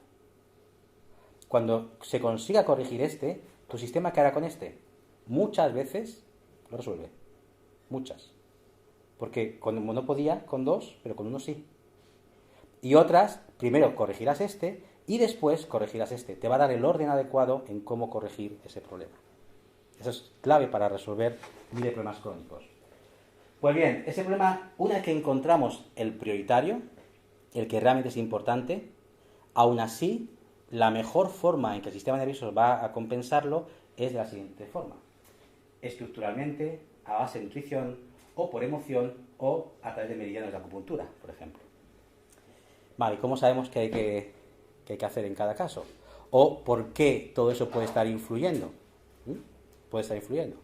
Cuando se consiga corregir este, tu sistema, ¿qué hará con este? Muchas veces lo resuelve. Muchas. Porque como no podía con dos, pero con uno sí. Y otras, primero corregirás este y después corregirás este. Te va a dar el orden adecuado en cómo corregir ese problema. Eso es clave para resolver miles de problemas crónicos. Pues bien, ese problema, una vez que encontramos el prioritario, el que realmente es importante, aún así, la mejor forma en que el sistema nervioso va a compensarlo es de la siguiente forma. Estructuralmente, a base de nutrición, o por emoción, o a través de meridianos de acupuntura, por ejemplo. Vale, ¿cómo sabemos qué hay que hacer en cada caso? ¿O por qué todo eso puede estar influyendo? Puede estar influyendo.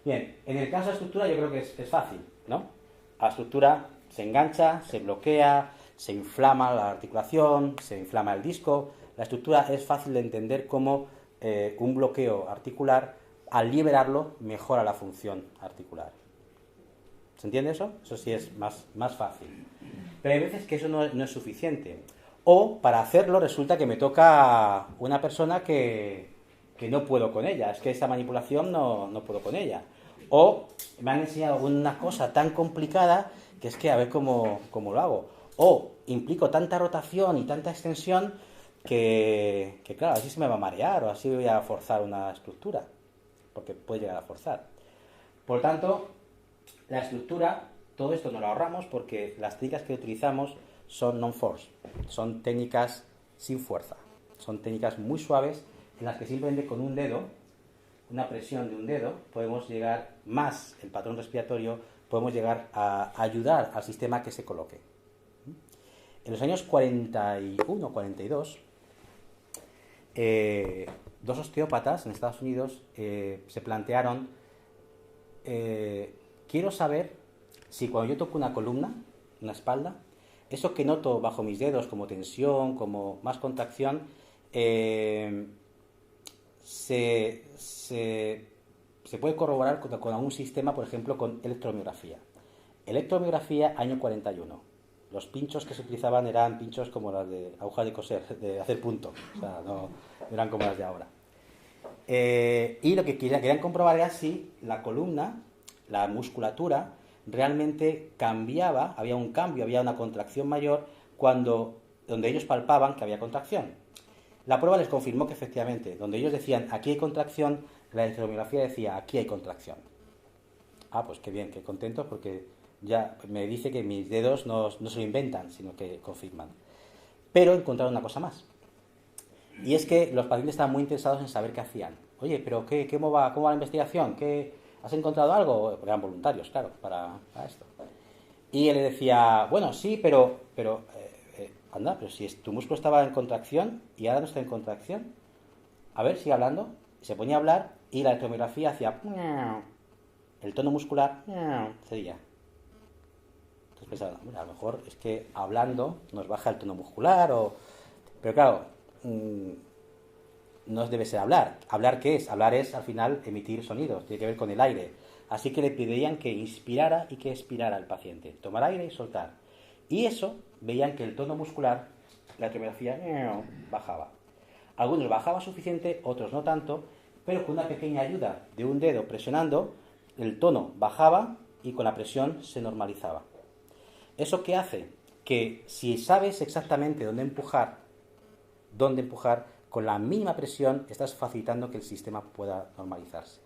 Bien, en el caso de la estructura yo creo que es fácil, ¿no? La estructura se engancha, se bloquea, se inflama la articulación, se inflama el disco. La estructura es fácil de entender como un bloqueo articular, al liberarlo, mejora la función articular. ¿Se entiende eso? Eso sí es más fácil. Pero hay veces que eso no es suficiente. O para hacerlo resulta que me toca una persona que no puedo con ella. Es que esa manipulación no puedo con ella. O me han enseñado una cosa tan complicada que es que a ver cómo lo hago. O implico tanta rotación y tanta extensión que claro, así se me va a marear o así voy a forzar una estructura. Porque puede llegar a forzar. Por lo tanto, la estructura, todo esto nos lo ahorramos porque las técnicas que utilizamos son non-force, son técnicas sin fuerza, son técnicas muy suaves en las que simplemente con un dedo, una presión de un dedo, podemos llegar más el patrón respiratorio, podemos llegar a ayudar al sistema a que se coloque. En los años 41, 42, dos osteópatas en Estados Unidos se plantearon, quiero saber si cuando yo toco una columna, una espalda, eso que noto bajo mis dedos como tensión, como más contracción, se puede corroborar con algún sistema, por ejemplo, con electromiografía. Electromiografía, año 41. Los pinchos que se utilizaban eran pinchos como las de agujas de coser, de hacer punto. O sea, no eran como las de ahora. Y lo que querían comprobar era si la columna, la musculatura, realmente cambiaba, había un cambio, había una contracción mayor donde ellos palpaban que había contracción. La prueba les confirmó que efectivamente, donde ellos decían aquí hay contracción, la electromiografía decía aquí hay contracción. Ah, pues qué bien, qué contento, porque ya me dice que mis dedos no se lo inventan, sino que confirman. Pero he encontrado una cosa más. Y es que los pacientes estaban muy interesados en saber qué hacían. Oye, pero cómo va la investigación? ¿Has encontrado algo? Porque eran voluntarios, claro, para esto. Y él le decía, bueno, sí, pero anda, pero si tu músculo estaba en contracción y ahora no está en contracción. A ver, sigue hablando. Se ponía a hablar y la electromiografía hacía... El tono muscular cedía. Entonces pensaba, a lo mejor es que hablando nos baja el tono muscular o... Pero claro, no debe ser hablar. ¿Hablar qué es? Hablar es, al final, emitir sonidos. Tiene que ver con el aire. Así que le pedirían que inspirara y que expirara el paciente. Tomar aire y soltar. Y eso, veían que el tono muscular, la electromiografía, bajaba. Algunos bajaba suficiente, otros no tanto, pero con una pequeña ayuda de un dedo presionando, el tono bajaba y con la presión se normalizaba. ¿Eso qué hace? Que si sabes exactamente dónde empujar, con la mínima presión estás facilitando que el sistema pueda normalizarse.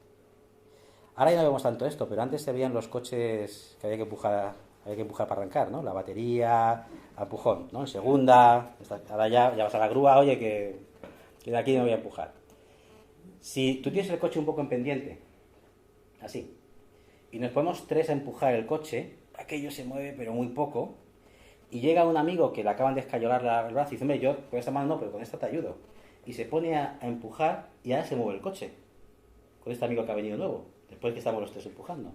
Ahora ya no vemos tanto esto, pero antes se veían los coches que había que empujar para arrancar, ¿no? La batería, al empujón, ¿no? En segunda, ahora ya vas a la grúa, oye, que de aquí no voy a empujar. Si tú tienes el coche un poco en pendiente, así, y nos ponemos tres a empujar el coche, aquello se mueve pero muy poco, y llega un amigo que le acaban de escayolar el brazo y dice, hombre, yo con esta mano no, pero con esta te ayudo. Y se pone a empujar y ahora se mueve el coche, con este amigo que ha venido nuevo, después que estamos los tres empujando.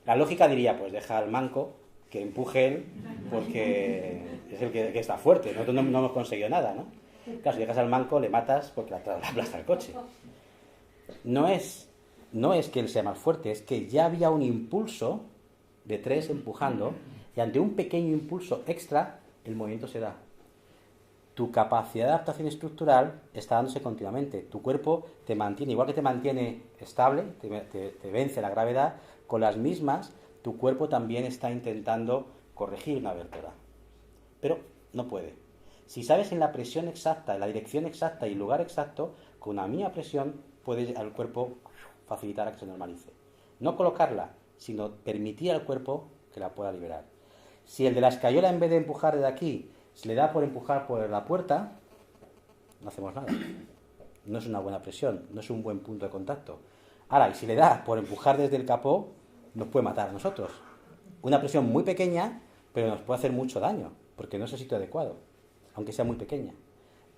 La lógica diría, pues deja al manco que empuje él, porque es el que está fuerte, nosotros no hemos conseguido nada, ¿no? Claro, si dejas al manco le matas porque la aplasta el coche. No es que él sea más fuerte, es que ya había un impulso de tres empujando y ante un pequeño impulso extra el movimiento se da. Tu capacidad de adaptación estructural está dándose continuamente. Tu cuerpo te mantiene, igual que te mantiene estable, te vence la gravedad, con las mismas tu cuerpo también está intentando corregir una vértebra. Pero no puede. Si sabes en la presión exacta, en la dirección exacta y el lugar exacto, con una mínima presión puedes al cuerpo facilitar a que se normalice. No colocarla, sino permitir al cuerpo que la pueda liberar. Si el de la escayola, en vez de empujar desde aquí, se le da por empujar por la puerta, no hacemos nada. No es una buena presión, no es un buen punto de contacto. Ahora, y si le da por empujar desde el capó, nos puede matar a nosotros. Una presión muy pequeña, pero nos puede hacer mucho daño, porque no es el sitio adecuado, aunque sea muy pequeña.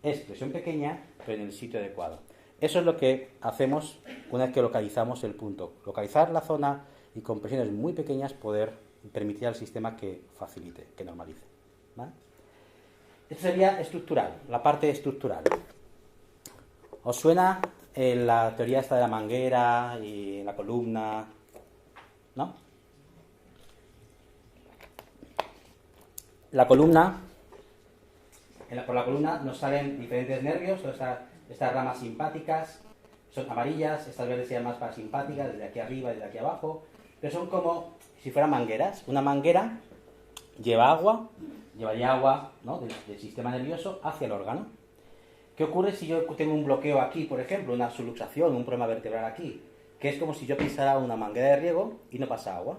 Es presión pequeña, pero en el sitio adecuado. Eso es lo que hacemos una vez que localizamos el punto. Localizar la zona y con presiones muy pequeñas poder permitir al sistema que facilite, que normalice. ¿Vale? Esto sería estructural, la parte estructural. ¿Os suena la teoría esta de la manguera y la columna? ¿No? La columna, por la columna nos salen diferentes nervios, estas ramas simpáticas son amarillas, estas verdes serían más parasimpáticas, desde aquí arriba, desde aquí abajo, pero son como si fueran mangueras. Una manguera llevaría agua, ¿no?, del sistema nervioso hacia el órgano. ¿Qué ocurre si yo tengo un bloqueo aquí, por ejemplo, una subluxación, un problema vertebral aquí? Que es como si yo pisara una manguera de riego y no pasa agua.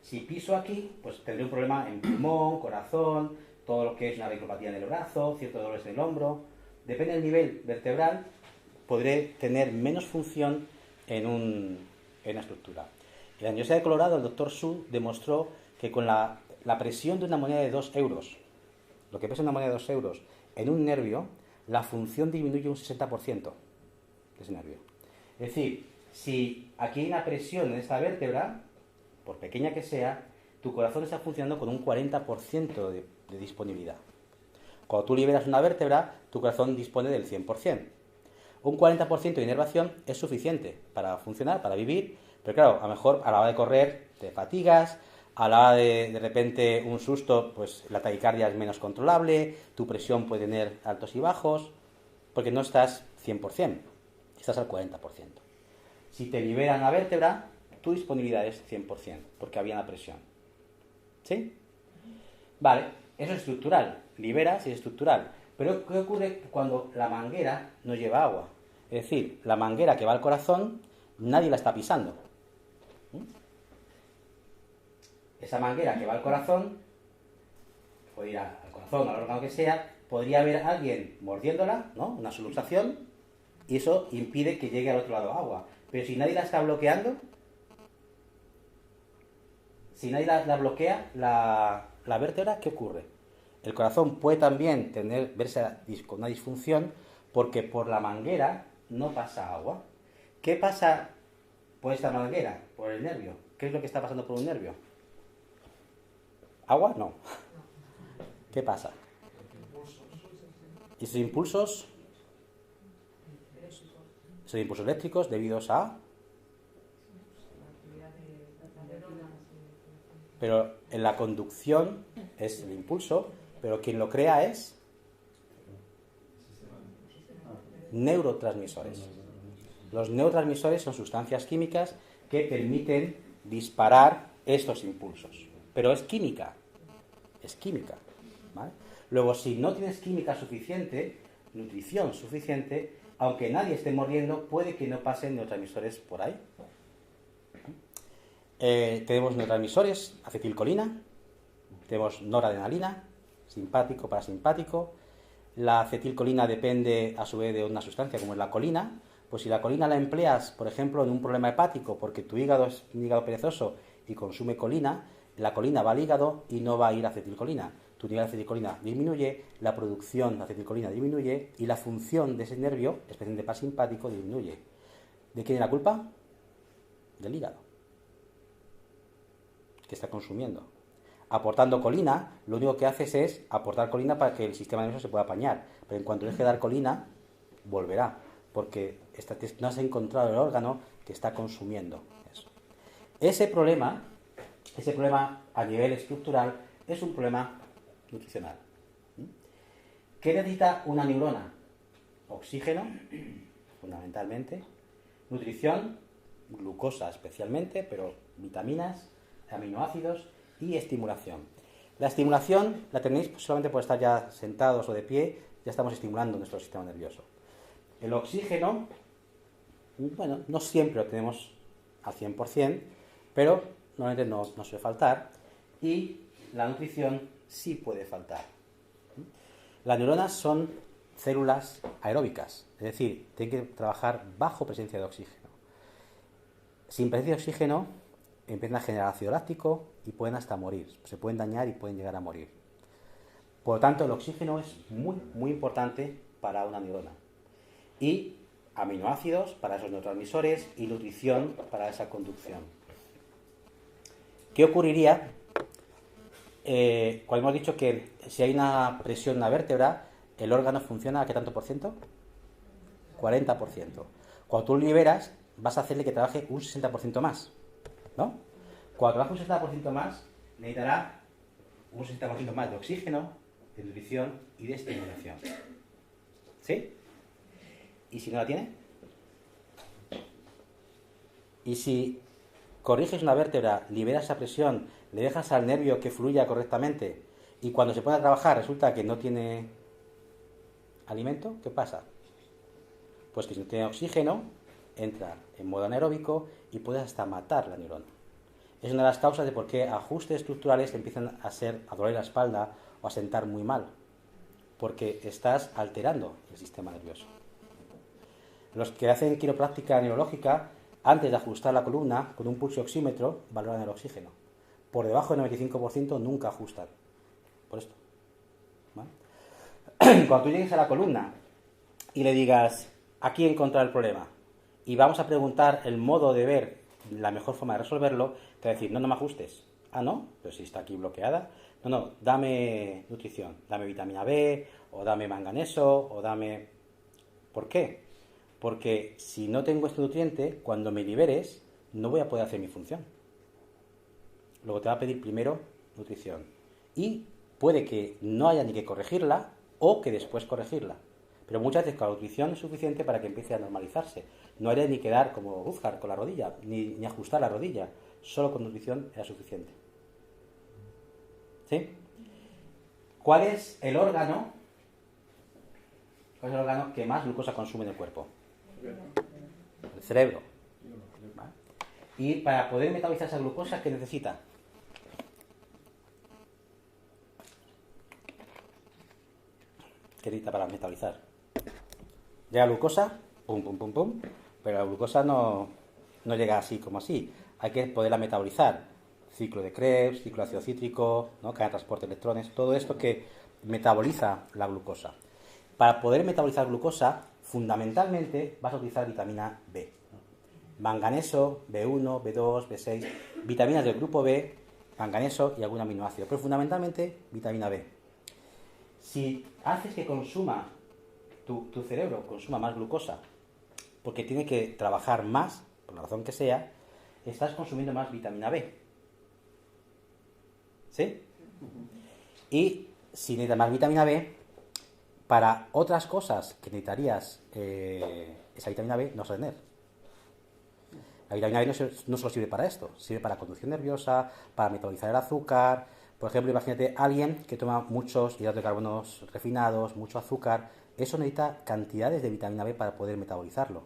Si piso aquí, pues tendré un problema en pulmón, corazón, todo lo que es una auriculopatía en el brazo, ciertos dolores en el hombro. Depende del nivel vertebral, podré tener menos función en una estructura. En la Universidad de Colorado, el doctor Su demostró que con la presión de una moneda de 2 euros, lo que pesa una moneda de 2 euros, en un nervio, la función disminuye un 60% de ese nervio. Es decir, si aquí hay una presión en esta vértebra, por pequeña que sea, tu corazón está funcionando con un 40% de disponibilidad. Cuando tú liberas una vértebra, tu corazón dispone del 100%. Un 40% de inervación es suficiente para funcionar, para vivir, pero claro, a lo mejor a la hora de correr te fatigas, a la hora de repente un susto, pues la taquicardia es menos controlable, tu presión puede tener altos y bajos, porque no estás 100%, estás al 40%. Si te liberan la vértebra, tu disponibilidad es 100%, porque había una presión. ¿Sí? Vale, eso es estructural, liberas y es estructural. Pero ¿qué ocurre cuando la manguera no lleva agua? Es decir, la manguera que va al corazón, nadie la está pisando. esa manguera que va al corazón, puede ir al corazón, al órgano que sea, podría haber alguien mordiéndola, ¿no? Una subluxación, y eso impide que llegue al otro lado agua. Pero si nadie la está bloqueando, si nadie la bloquea, la vértebra, ¿qué ocurre? El corazón puede también verse con una disfunción porque por la manguera no pasa agua. ¿Qué pasa por esta manguera? Por el nervio. ¿Qué es lo que está pasando por un nervio? ¿Agua? No. ¿Qué pasa? ¿Y esos impulsos? Son impulsos eléctricos debidos a... Pero en la conducción es el impulso, pero quien lo crea es neurotransmisores. Los neurotransmisores son sustancias químicas que permiten disparar estos impulsos. Pero es química, ¿vale? Luego, si no tienes química suficiente, nutrición suficiente, aunque nadie esté mordiendo, puede que no pasen neurotransmisores por ahí. Tenemos neurotransmisores, acetilcolina, tenemos noradrenalina, simpático, parasimpático. La acetilcolina depende a su vez de una sustancia como es la colina. Pues si la colina la empleas, por ejemplo, en un problema hepático, porque tu hígado es un hígado perezoso y consume colina, la colina va al hígado y no va a ir a acetilcolina. Tu nivel de acetilcolina disminuye, la producción de acetilcolina disminuye y la función de ese nervio, especialmente parasimpático, disminuye. ¿De quién es la culpa? Del hígado, que está consumiendo. Aportando colina, lo único que haces es aportar colina para que el sistema nervioso se pueda apañar. Pero en cuanto deje de dar colina, volverá, porque no has encontrado el órgano que está consumiendo eso. Ese problema a nivel estructural es un problema nutricional. ¿Qué necesita una neurona? Oxígeno, fundamentalmente, nutrición, glucosa especialmente, pero vitaminas, aminoácidos y estimulación. La estimulación la tenéis solamente por estar ya sentados o de pie, ya estamos estimulando nuestro sistema nervioso. El oxígeno, bueno, no siempre lo tenemos al 100%, pero normalmente no suele faltar, y la nutrición sí puede faltar. Las neuronas son células aeróbicas, es decir, tienen que trabajar bajo presencia de oxígeno. Sin presencia de oxígeno empiezan a generar ácido láctico y pueden hasta morir, se pueden dañar y pueden llegar a morir. Por lo tanto, el oxígeno es muy, muy importante para una neurona. Y aminoácidos para esos neurotransmisores y nutrición para esa conducción. ¿Qué ocurriría cuando hemos dicho que si hay una presión en la vértebra, el órgano funciona a qué tanto por ciento? 40%. Cuando tú lo liberas, vas a hacerle que trabaje un 60% más, ¿no? Cuando trabaje un 60% más, necesitará un 60% más de oxígeno, de nutrición y de estimulación. ¿Sí? ¿Y si no la tiene? Y si corriges una vértebra, liberas esa presión, le dejas al nervio que fluya correctamente y cuando se pone a trabajar resulta que no tiene alimento, ¿qué pasa? Pues que si no tiene oxígeno, entra en modo anaeróbico y puede hasta matar la neurona. Es una de las causas de por qué ajustes estructurales empiezan a doler la espalda o a sentar muy mal, porque estás alterando el sistema nervioso. Los que hacen quiropráctica neurológica, antes de ajustar la columna con un pulsioxímetro, valoran el oxígeno. Por debajo del 95% nunca ajustan. Por esto. ¿Vale? Cuando tú llegues a la columna y le digas, aquí he encontrado el problema, y vamos a preguntar el modo de ver, la mejor forma de resolverlo, te va a decir, no me ajustes. Ah, ¿no? Pero si está aquí bloqueada. No, dame nutrición, dame vitamina B, o dame manganeso, o dame... ¿Por qué? Porque si no tengo este nutriente, cuando me liberes, no voy a poder hacer mi función. Luego te va a pedir primero nutrición. Y puede que no haya ni que corregirla, o que después corregirla. Pero muchas veces con la nutrición es suficiente para que empiece a normalizarse. No haré ni quedar como Uzcar con la rodilla, ni ajustar la rodilla. Solo con nutrición era suficiente. ¿Sí? ¿Cuál es el órgano que más glucosa consume en el cuerpo? El cerebro. ¿Vale? Y para poder metabolizar esa glucosa, ¿qué necesita? ¿Qué necesita para metabolizar? Llega glucosa, pum, pum, pum, pum, pero la glucosa no llega así como así. Hay que poderla metabolizar. Ciclo de Krebs, ciclo de ácido cítrico, ¿no? Cadena de transporte de electrones, todo esto que metaboliza la glucosa. Para poder metabolizar glucosa, fundamentalmente vas a utilizar vitamina B. Manganeso, B1, B2, B6, vitaminas del grupo B, manganeso y algún aminoácido, pero fundamentalmente vitamina B. Si haces que consuma tu cerebro, consuma más glucosa, porque tiene que trabajar más, por la razón que sea, estás consumiendo más vitamina B. ¿Sí? Y si necesitas más vitamina B, para otras cosas que necesitarías esa vitamina B, no vas a tener. La vitamina B no solo sirve para esto, sirve para conducción nerviosa, para metabolizar el azúcar. Por ejemplo, imagínate a alguien que toma muchos hidratos de carbono refinados, mucho azúcar. Eso necesita cantidades de vitamina B para poder metabolizarlo.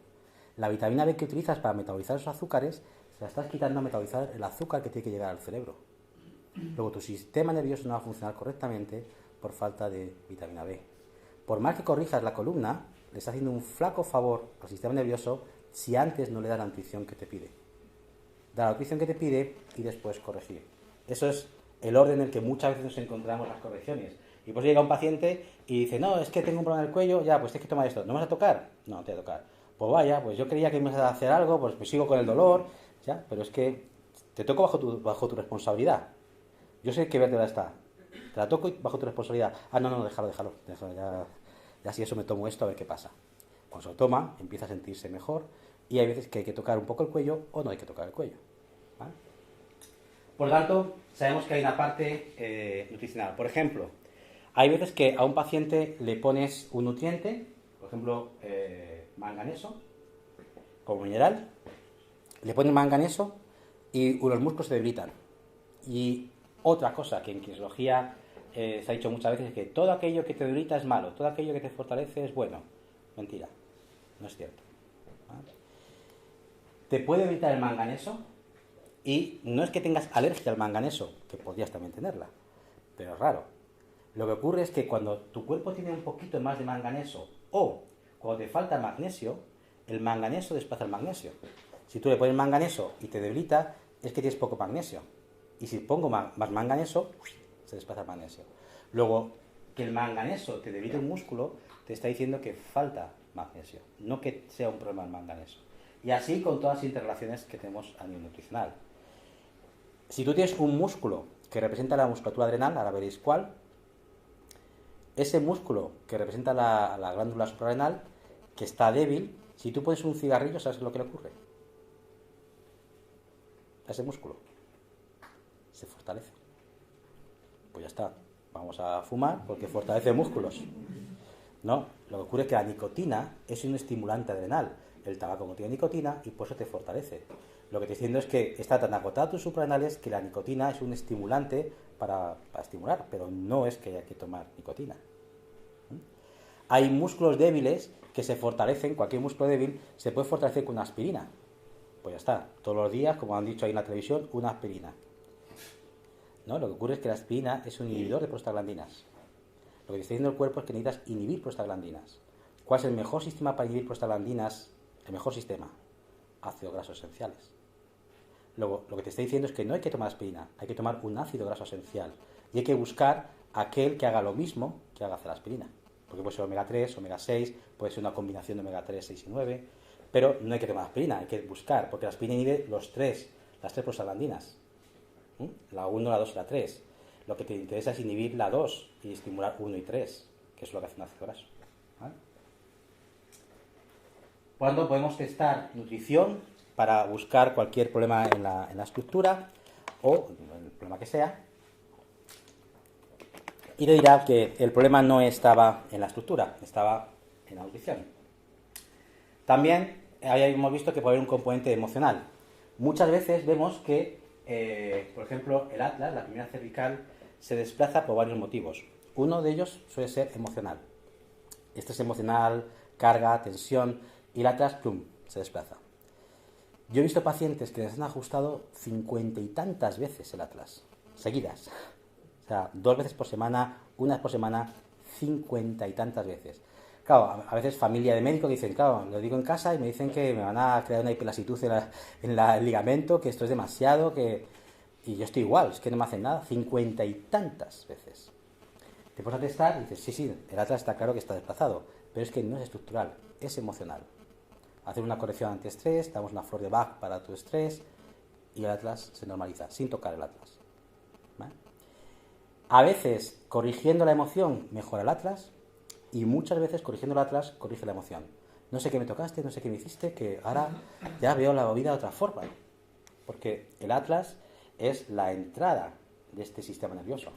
La vitamina B que utilizas para metabolizar esos azúcares, se la estás quitando a metabolizar el azúcar que tiene que llegar al cerebro. Luego tu sistema nervioso no va a funcionar correctamente por falta de vitamina B. Por más que corrijas la columna, le estás haciendo un flaco favor al sistema nervioso si antes no le da la nutrición que te pide. Da la nutrición que te pide y después corregir. Eso es el orden en el que muchas veces nos encontramos las correcciones. Y pues llega un paciente y dice, no, es que tengo un problema en el cuello, ya, pues tienes que tomar esto. ¿No me vas a tocar? No, no te voy a tocar. Pues vaya, pues yo creía que me ibas a hacer algo, pues sigo con el dolor, ya, pero es que te toco bajo tu responsabilidad. Yo sé qué vértebra está. Te la toco bajo tu responsabilidad. Ah, no, déjalo, ya si eso me tomo esto a ver qué pasa. Cuando se lo toma, empieza a sentirse mejor y hay veces que hay que tocar un poco el cuello o no hay que tocar el cuello. ¿Vale? Por lo tanto, sabemos que hay una parte nutricional. Por ejemplo, hay veces que a un paciente le pones un nutriente, por ejemplo, manganeso, como mineral, le pones manganeso y los músculos se debilitan. Y otra cosa que en kinesiología se ha dicho muchas veces es que todo aquello que te debilita es malo, todo aquello que te fortalece es bueno. Mentira, no es cierto. ¿Vale? Te puede debilitar el manganeso y no es que tengas alergia al manganeso, que podrías también tenerla, pero es raro. Lo que ocurre es que cuando tu cuerpo tiene un poquito más de manganeso o cuando te falta magnesio, el manganeso desplaza el magnesio. Si tú le pones manganeso y te debilita, es que tienes poco magnesio. Y si pongo más manganeso, se desplaza el magnesio. Luego, que el manganeso te debilite un músculo, te está diciendo que falta magnesio, no que sea un problema el manganeso. Y así con todas las interrelaciones que tenemos a nivel nutricional. Si tú tienes un músculo que representa la musculatura adrenal, ahora veréis cuál, ese músculo que representa la glándula suprarrenal, que está débil, si tú pones un cigarrillo, ¿sabes lo que le ocurre? A ese músculo se fortalece. Pues ya está, vamos a fumar porque fortalece músculos. No, lo que ocurre es que la nicotina es un estimulante adrenal. El tabaco no tiene nicotina y por eso te fortalece. Lo que te estoy diciendo es que está tan agotado tus suprarrenales que la nicotina es un estimulante para estimular, pero no es que haya que tomar nicotina. Hay músculos débiles que se fortalecen, cualquier músculo débil se puede fortalecer con una aspirina. Pues ya está, todos los días, como han dicho ahí en la televisión, una aspirina. ¿No? Lo que ocurre es que la aspirina es un inhibidor de prostaglandinas. Lo que te está diciendo el cuerpo es que necesitas inhibir prostaglandinas. ¿Cuál es el mejor sistema para inhibir prostaglandinas? El mejor sistema, ácidos grasos esenciales. Luego, lo que te está diciendo es que no hay que tomar aspirina, hay que tomar un ácido graso esencial. Y hay que buscar aquel que haga lo mismo que haga la aspirina. Porque puede ser omega 3, omega 6, puede ser una combinación de omega 3, 6 y 9. Pero no hay que tomar aspirina, hay que buscar, porque la aspirina inhibe las tres prostaglandinas. La 1, la 2 y la 3. Lo que te interesa es inhibir la 2 y estimular 1 y 3, que es lo que hace un ácido graso. ¿Vale? Por lo tanto, podemos testar nutrición para buscar cualquier problema en la estructura o el problema que sea. Y te dirá que el problema no estaba en la estructura, estaba en la nutrición. También hemos visto que puede haber un componente emocional. Muchas veces vemos que, por ejemplo, el atlas, la primera cervical, se desplaza por varios motivos. Uno de ellos suele ser emocional. Este es emocional, carga, tensión, y el atlas, plum, se desplaza. Yo he visto pacientes que les han ajustado 50 y tantas veces el atlas, seguidas. O sea, 2 veces por semana, 1 vez por semana, 50 y tantas veces. Claro, a veces familia de médicos dicen, claro, lo digo en casa y me dicen que me van a crear una hiperlasitud en el ligamento, que esto es demasiado, que... Y yo estoy igual, es que no me hacen nada, 50 y tantas veces. Te pones a testar y dices, sí, el atlas está claro que está desplazado, pero es que no es estructural, es emocional. Hacer una corrección antiestrés, damos una flor de Bach para tu estrés y el atlas se normaliza, sin tocar el atlas. ¿Vale? A veces, corrigiendo la emoción, mejora el atlas, y muchas veces, corrigiendo el atlas, corrige la emoción. No sé qué me tocaste, no sé qué me hiciste, que ahora ya veo la vida de otra forma. Porque el atlas es la entrada de este sistema nervioso.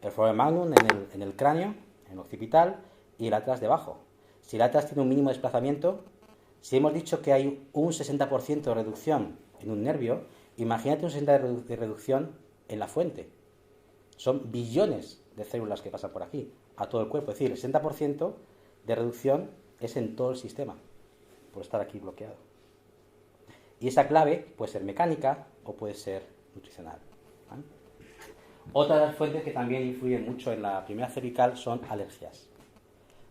El foramen magnum en el cráneo, en el occipital, y el atlas debajo. Si el atlas tiene un mínimo desplazamiento, si hemos dicho que hay un 60% de reducción en un nervio, imagínate un 60% de reducción en la fuente. Son billones de células que pasan por aquí, a todo el cuerpo. Es decir, el 60% de reducción es en todo el sistema, por estar aquí bloqueado. Y esa clave puede ser mecánica o puede ser nutricional. ¿Vale? Otra de las fuentes que también influyen mucho en la primera cervical son alergias.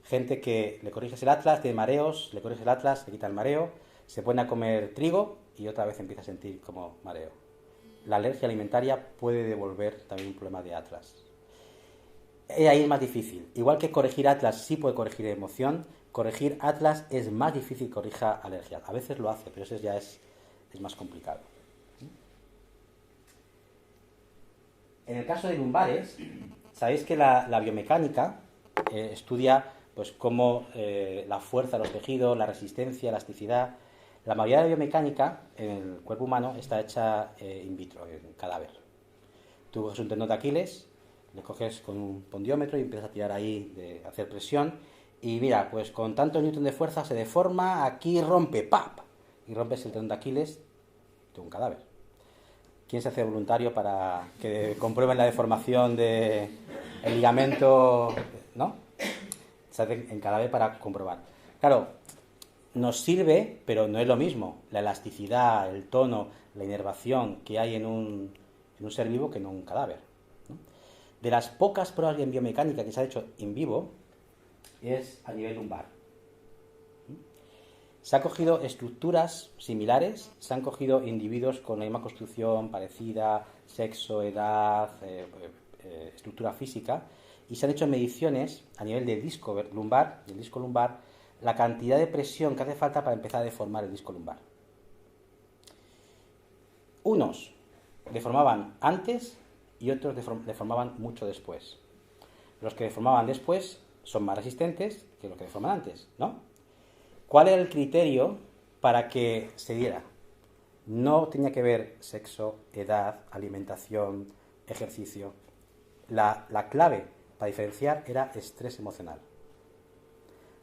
Gente que le corriges el atlas, tiene mareos, le corriges el atlas, le quita el mareo, se pone a comer trigo y otra vez empieza a sentir como mareo. La alergia alimentaria puede devolver también un problema de atlas. Ahí es más difícil. Igual que corregir atlas sí puede corregir emoción, corregir atlas es más difícil que corrija alergias. A veces lo hace, pero eso ya es más complicado. En el caso de lumbares, sabéis que la biomecánica estudia pues cómo la fuerza de los tejidos, la resistencia, elasticidad. La mayoría de la biomecánica en el cuerpo humano está hecha in vitro, en cadáver. Tú coges un tendón de Aquiles, le coges con un pondiómetro y empiezas a tirar ahí, a hacer presión, y mira, pues con tanto newton de fuerza se deforma, aquí rompe, ¡pap! Y rompes el tendón de Aquiles de un cadáver. ¿Quién se hace voluntario para que comprueben la deformación del ligamento? ¿No? Se hace en cadáver para comprobar. Claro, nos sirve, pero no es lo mismo la elasticidad, el tono, la inervación que hay en un ser vivo que en un cadáver, ¿no? De las pocas pruebas en biomecánica que se ha hecho en vivo es a nivel lumbar. Se han cogido estructuras similares, se han cogido individuos con la misma constitución, parecida, sexo, edad, estructura física, y se han hecho mediciones a nivel de disco lumbar, del disco lumbar, la cantidad de presión que hace falta para empezar a deformar el disco lumbar. Unos deformaban antes y otros deformaban mucho después. Los que deformaban después son más resistentes que los que deforman antes, ¿no? ¿Cuál era el criterio para que se diera? No tenía que ver sexo, edad, alimentación, ejercicio. La clave para diferenciar era estrés emocional.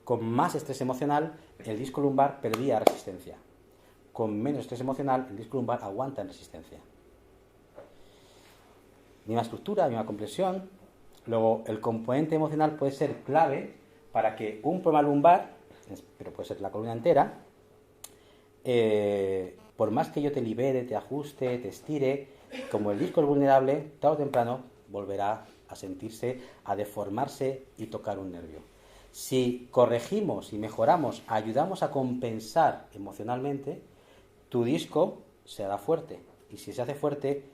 Con más estrés emocional, el disco lumbar perdía resistencia. Con menos estrés emocional, el disco lumbar aguanta en resistencia. Misma estructura, misma compresión. Luego, el componente emocional puede ser clave para que un problema lumbar, pero puede ser la columna entera, por más que yo te libere, te ajuste, te estire, como el disco es vulnerable, tarde o temprano volverá a sentirse, a deformarse y tocar un nervio. Si corregimos y mejoramos, ayudamos a compensar emocionalmente, tu disco se hará fuerte. Y si se hace fuerte,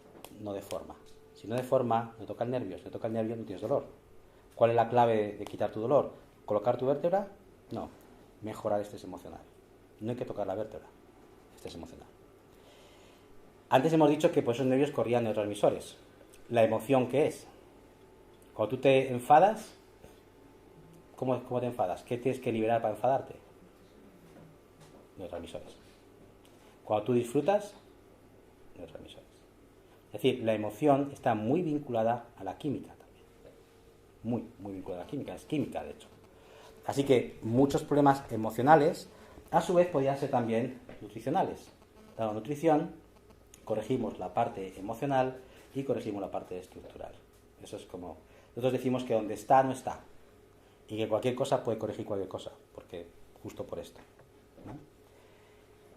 no deforma. Si no deforma, no toca el nervio. Si no toca el nervio, no tienes dolor. ¿Cuál es la clave de quitar tu dolor? ¿Colocar tu vértebra? No. Mejorar el estrés emocional. No hay que tocar la vértebra. Estrés emocional. Antes hemos dicho que por esos nervios corrían neurotransmisores. La emoción, ¿qué es? Cuando tú te enfadas, ¿cómo te enfadas? ¿Qué tienes que liberar para enfadarte? Neurotransmisores. Cuando tú disfrutas, neurotransmisores. Es decir, la emoción está muy vinculada a la química también. Muy, muy vinculada a la química. Es química, de hecho. Así que muchos problemas emocionales, a su vez, podrían ser también nutricionales. Dando nutrición, corregimos la parte emocional y corregimos la parte estructural. Eso es como... Nosotros decimos que donde está, no está. Y que cualquier cosa puede corregir cualquier cosa, porque justo por esto, ¿no?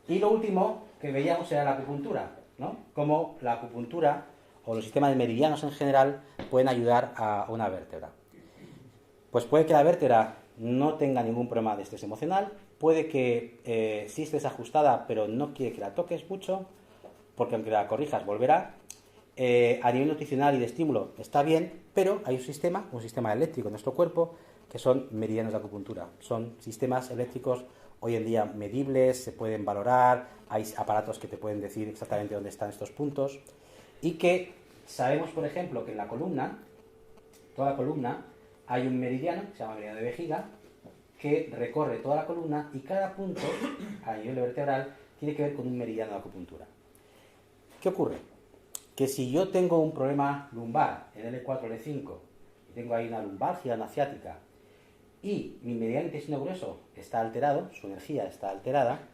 Y lo último que veíamos era la acupuntura, ¿no? Cómo la acupuntura o los sistemas de meridianos en general pueden ayudar a una vértebra. Pues puede que la vértebra no tenga ningún problema de estrés emocional, puede que sí estés ajustada, pero no quiere que la toques mucho, porque aunque la corrijas volverá. A nivel nutricional y de estímulo está bien, pero hay un sistema eléctrico en nuestro cuerpo, que son meridianos de acupuntura. Son sistemas eléctricos hoy en día medibles, se pueden valorar, hay aparatos que te pueden decir exactamente dónde están estos puntos, y que sabemos, por ejemplo, que en la columna, toda la columna, hay un meridiano, que se llama meridiano de vejiga, que recorre toda la columna, y cada punto, a nivel vertebral, tiene que ver con un meridiano de acupuntura. ¿Qué ocurre? Que si yo tengo un problema lumbar en L4, L5, y tengo ahí una lumbalgia, una ciática, y mi meridiano intestino grueso está alterado, su energía está alterada,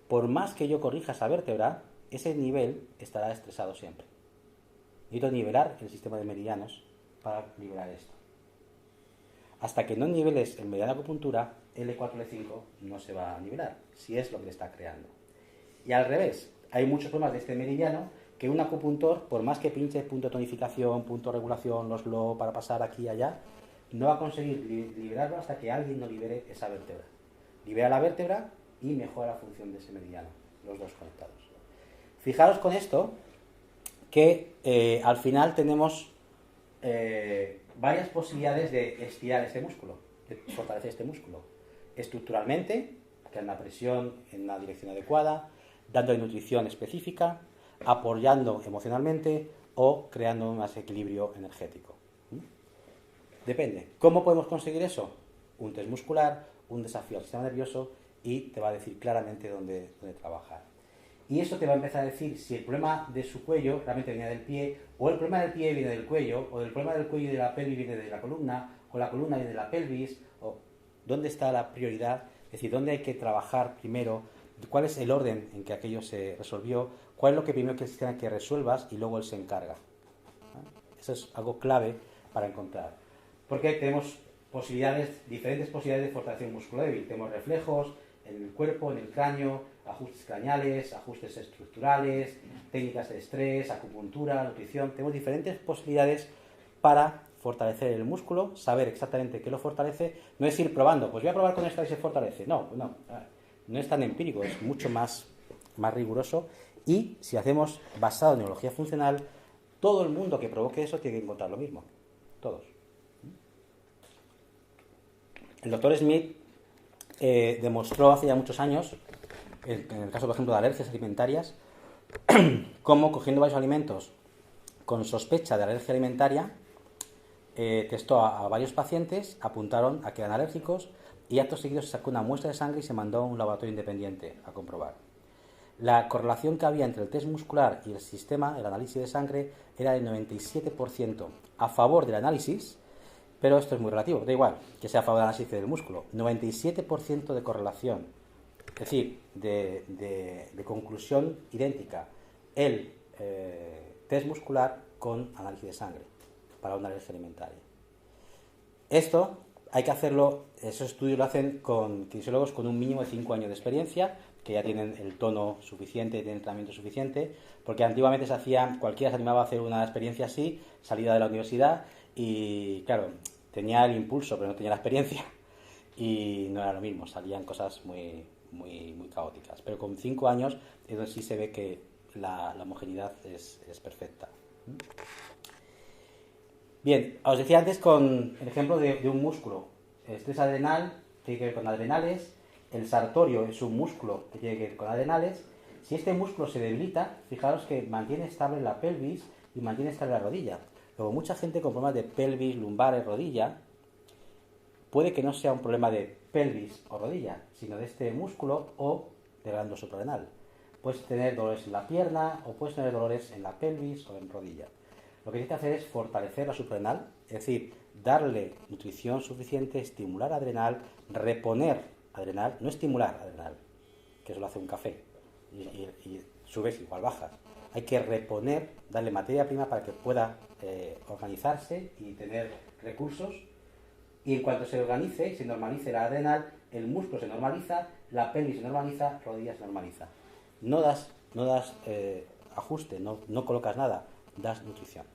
por más que yo corrija esa vértebra, ese nivel estará estresado siempre. Necesito nivelar el sistema de meridianos para liberar esto. Hasta que no niveles el meridiano de acupuntura, L4, L5 no se va a nivelar, si es lo que le está creando. Y al revés, hay muchos problemas de este meridiano que un acupuntor, por más que pinche punto de tonificación, punto de regulación, los low para pasar aquí y allá, no va a conseguir liberarlo hasta que alguien no libere esa vértebra. Libera la vértebra y mejora la función de ese meridiano, los dos conectados. Fijaros con esto que al final tenemos varias posibilidades de estirar este músculo, de fortalecer este músculo. Estructuralmente, creando la presión en una dirección adecuada, dándole nutrición específica, apoyando emocionalmente o creando más equilibrio energético. Depende. ¿Cómo podemos conseguir eso? Un test muscular, un desafío al sistema nervioso, y te va a decir claramente dónde trabajar. Y eso te va a empezar a decir si el problema de su cuello realmente viene del pie, o el problema del pie viene del cuello, o el problema del cuello y de la pelvis viene de la columna, o la columna viene de la pelvis, o dónde está la prioridad, es decir, dónde hay que trabajar primero, cuál es el orden en que aquello se resolvió, cuál es lo que primero que necesitan que resuelvas y luego él se encarga. Eso es algo clave para encontrar. Porque tenemos diferentes posibilidades de fortalección musculodebil. Tenemos reflejos en el cuerpo, en el cráneo, ajustes craneales, ajustes estructurales, técnicas de estrés, acupuntura, nutrición. Tenemos diferentes posibilidades para fortalecer el músculo, saber exactamente qué lo fortalece. No es ir probando, pues voy a probar con esta y se fortalece. No es tan empírico, es mucho más riguroso. Y si hacemos basado en neurología funcional, todo el mundo que provoque eso tiene que encontrar lo mismo. Todos. El doctor Smith demostró hace ya muchos años, en el caso, por ejemplo, de alergias alimentarias, cómo cogiendo varios alimentos con sospecha de alergia alimentaria, testó a varios pacientes, apuntaron a que eran alérgicos, y acto seguido se sacó una muestra de sangre y se mandó a un laboratorio independiente a comprobar. La correlación que había entre el test muscular y el sistema, el análisis de sangre, era del 97% a favor del análisis, pero esto es muy relativo, da igual que sea a favor del análisis del músculo. 97% de correlación, es decir, de conclusión idéntica, el test muscular con análisis de sangre para una alergia alimentaria. Esto hay que hacerlo, esos estudios lo hacen con kinesiólogos con un mínimo de 5 años de experiencia, que ya tienen el tono suficiente, tienen entrenamiento suficiente, porque antiguamente cualquiera se animaba a hacer una experiencia así, salida de la universidad, y claro, tenía el impulso, pero no tenía la experiencia, y no era lo mismo, salían cosas muy caóticas. Pero con 5 años es donde sí se ve que la homogeneidad es perfecta. Bien, os decía antes con el ejemplo de un músculo. El estrés adrenal tiene que ver con adrenales, el sartorio es un músculo que tiene que ver con adrenales. Si este músculo se debilita, fijaros que mantiene estable la pelvis y mantiene estable la rodilla. Luego, mucha gente con problemas de pelvis, lumbares, rodilla, puede que no sea un problema de pelvis o rodilla, sino de este músculo o de glándula suprarrenal. Puedes tener dolores en la pierna o puedes tener dolores en la pelvis o en rodilla. Lo que tienes que hacer es fortalecer la suprarrenal, es decir, darle nutrición suficiente, estimular adrenal, reponer adrenal, no estimular adrenal, que eso lo hace un café, y subes igual bajas. Hay que reponer, darle materia prima para que pueda organizarse y tener recursos, y en cuanto se organice y se normalice la adrenal, el músculo se normaliza, la pelvis se normaliza, rodillas se normaliza. No das ajuste, no colocas nada, das nutrición.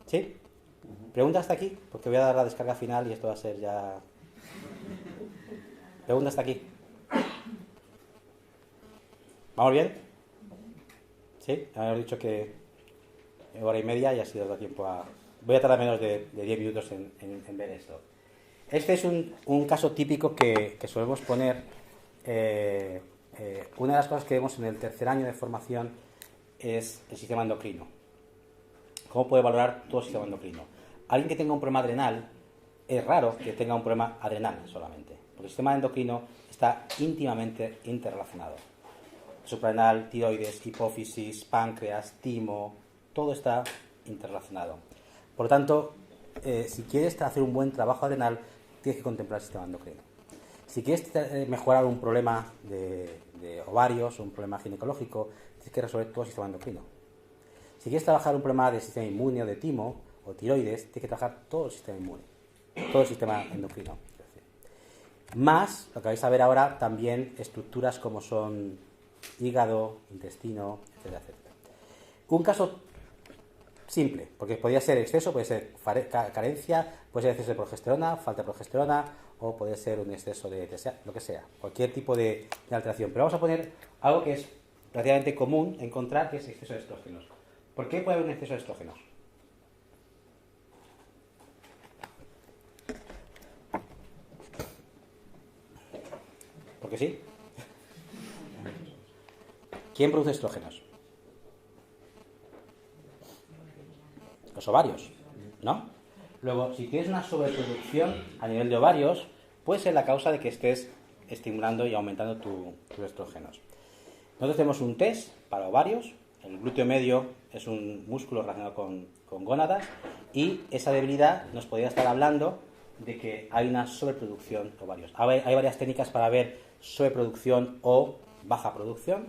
¿Sí? ¿Pregunta hasta aquí? Porque voy a dar la descarga final y esto va a ser ya... ¿Pregunta hasta aquí? ¿Vamos bien? ¿Sí? Habíamos dicho que hora y media y así os da tiempo a... Voy a tardar menos de 10 minutos en ver esto. Este es un caso típico que solemos poner. Una de las cosas que vemos en el tercer año de formación es el sistema endocrino. ¿Cómo puede valorar todo el sistema endocrino? Alguien que tenga un problema adrenal, es raro que tenga un problema adrenal solamente, porque el sistema endocrino está íntimamente interrelacionado. Suprarrenal, tiroides, hipófisis, páncreas, timo, todo está interrelacionado. Por lo tanto, si quieres hacer un buen trabajo adrenal, tienes que contemplar el sistema endocrino. Si quieres mejorar un problema de ovarios o un problema ginecológico, tienes que resolver todo el sistema endocrino. Si quieres trabajar un problema de sistema inmune o de timo o tiroides, tienes que trabajar todo el sistema inmune, todo el sistema endocrino. Más, lo que vais a ver ahora, también estructuras como son hígado, intestino, etcétera, etcétera. Un caso simple, porque podría ser exceso, puede ser carencia, puede ser exceso de progesterona, falta de progesterona, o puede ser un exceso de TSA, lo que sea, cualquier tipo de alteración. Pero vamos a poner algo que es relativamente común encontrar, que es exceso de estrógenos. ¿Por qué puede haber un exceso de estrógenos? Porque sí. ¿Quién produce estrógenos? Los ovarios, ¿no? Luego, si tienes una sobreproducción a nivel de ovarios, puede ser la causa de que estés estimulando y aumentando tus estrógenos. Nosotros tenemos un test para ovarios. El glúteo medio es un músculo relacionado con gónadas y esa debilidad nos podría estar hablando de que hay una sobreproducción de ovarios. Hay varias técnicas para ver sobreproducción o baja producción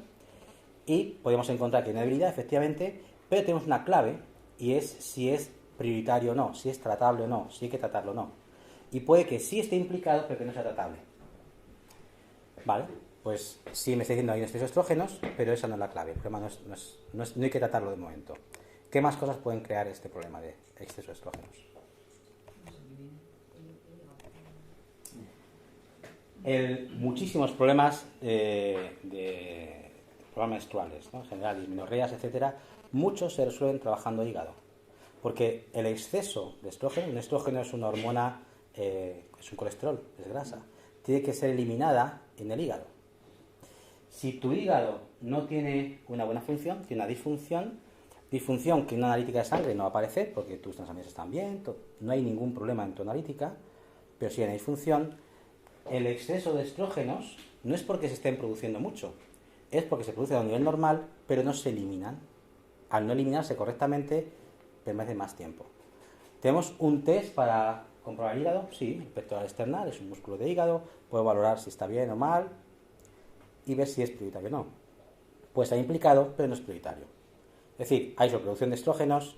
y podemos encontrar que hay una debilidad, efectivamente, pero tenemos una clave y es si es prioritario o no, si es tratable o no, si hay que tratarlo o no. Y puede que sí esté implicado, pero que no sea tratable. ¿Vale? Pues sí me está diciendo hay un exceso de estrógenos, pero esa no es la clave. El problema no hay que tratarlo de momento. ¿Qué más cosas pueden crear este problema de exceso de estrógenos? Muchísimos problemas de problemas menstruales, ¿no? En general, dismenorreas, etcétera, muchos se resuelven trabajando hígado. Porque el exceso de estrógeno, un estrógeno es una hormona, es un colesterol, es grasa, tiene que ser eliminada en el hígado. Si tu hígado no tiene una buena función, tiene una disfunción que en una analítica de sangre no va a aparecer porque tus transaminases están bien, no hay ningún problema en tu analítica, pero si hay una disfunción, el exceso de estrógenos no es porque se estén produciendo mucho, es porque se producen a un nivel normal, pero no se eliminan. Al no eliminarse correctamente, permanece más tiempo. ¿Tenemos un test para comprobar el hígado? Sí, el pectoral external es un músculo de hígado, puedo valorar si está bien o mal y ver si es prioritario o no. Puede estar implicado, pero no es prioritario. Es decir, hay sobreproducción de estrógenos,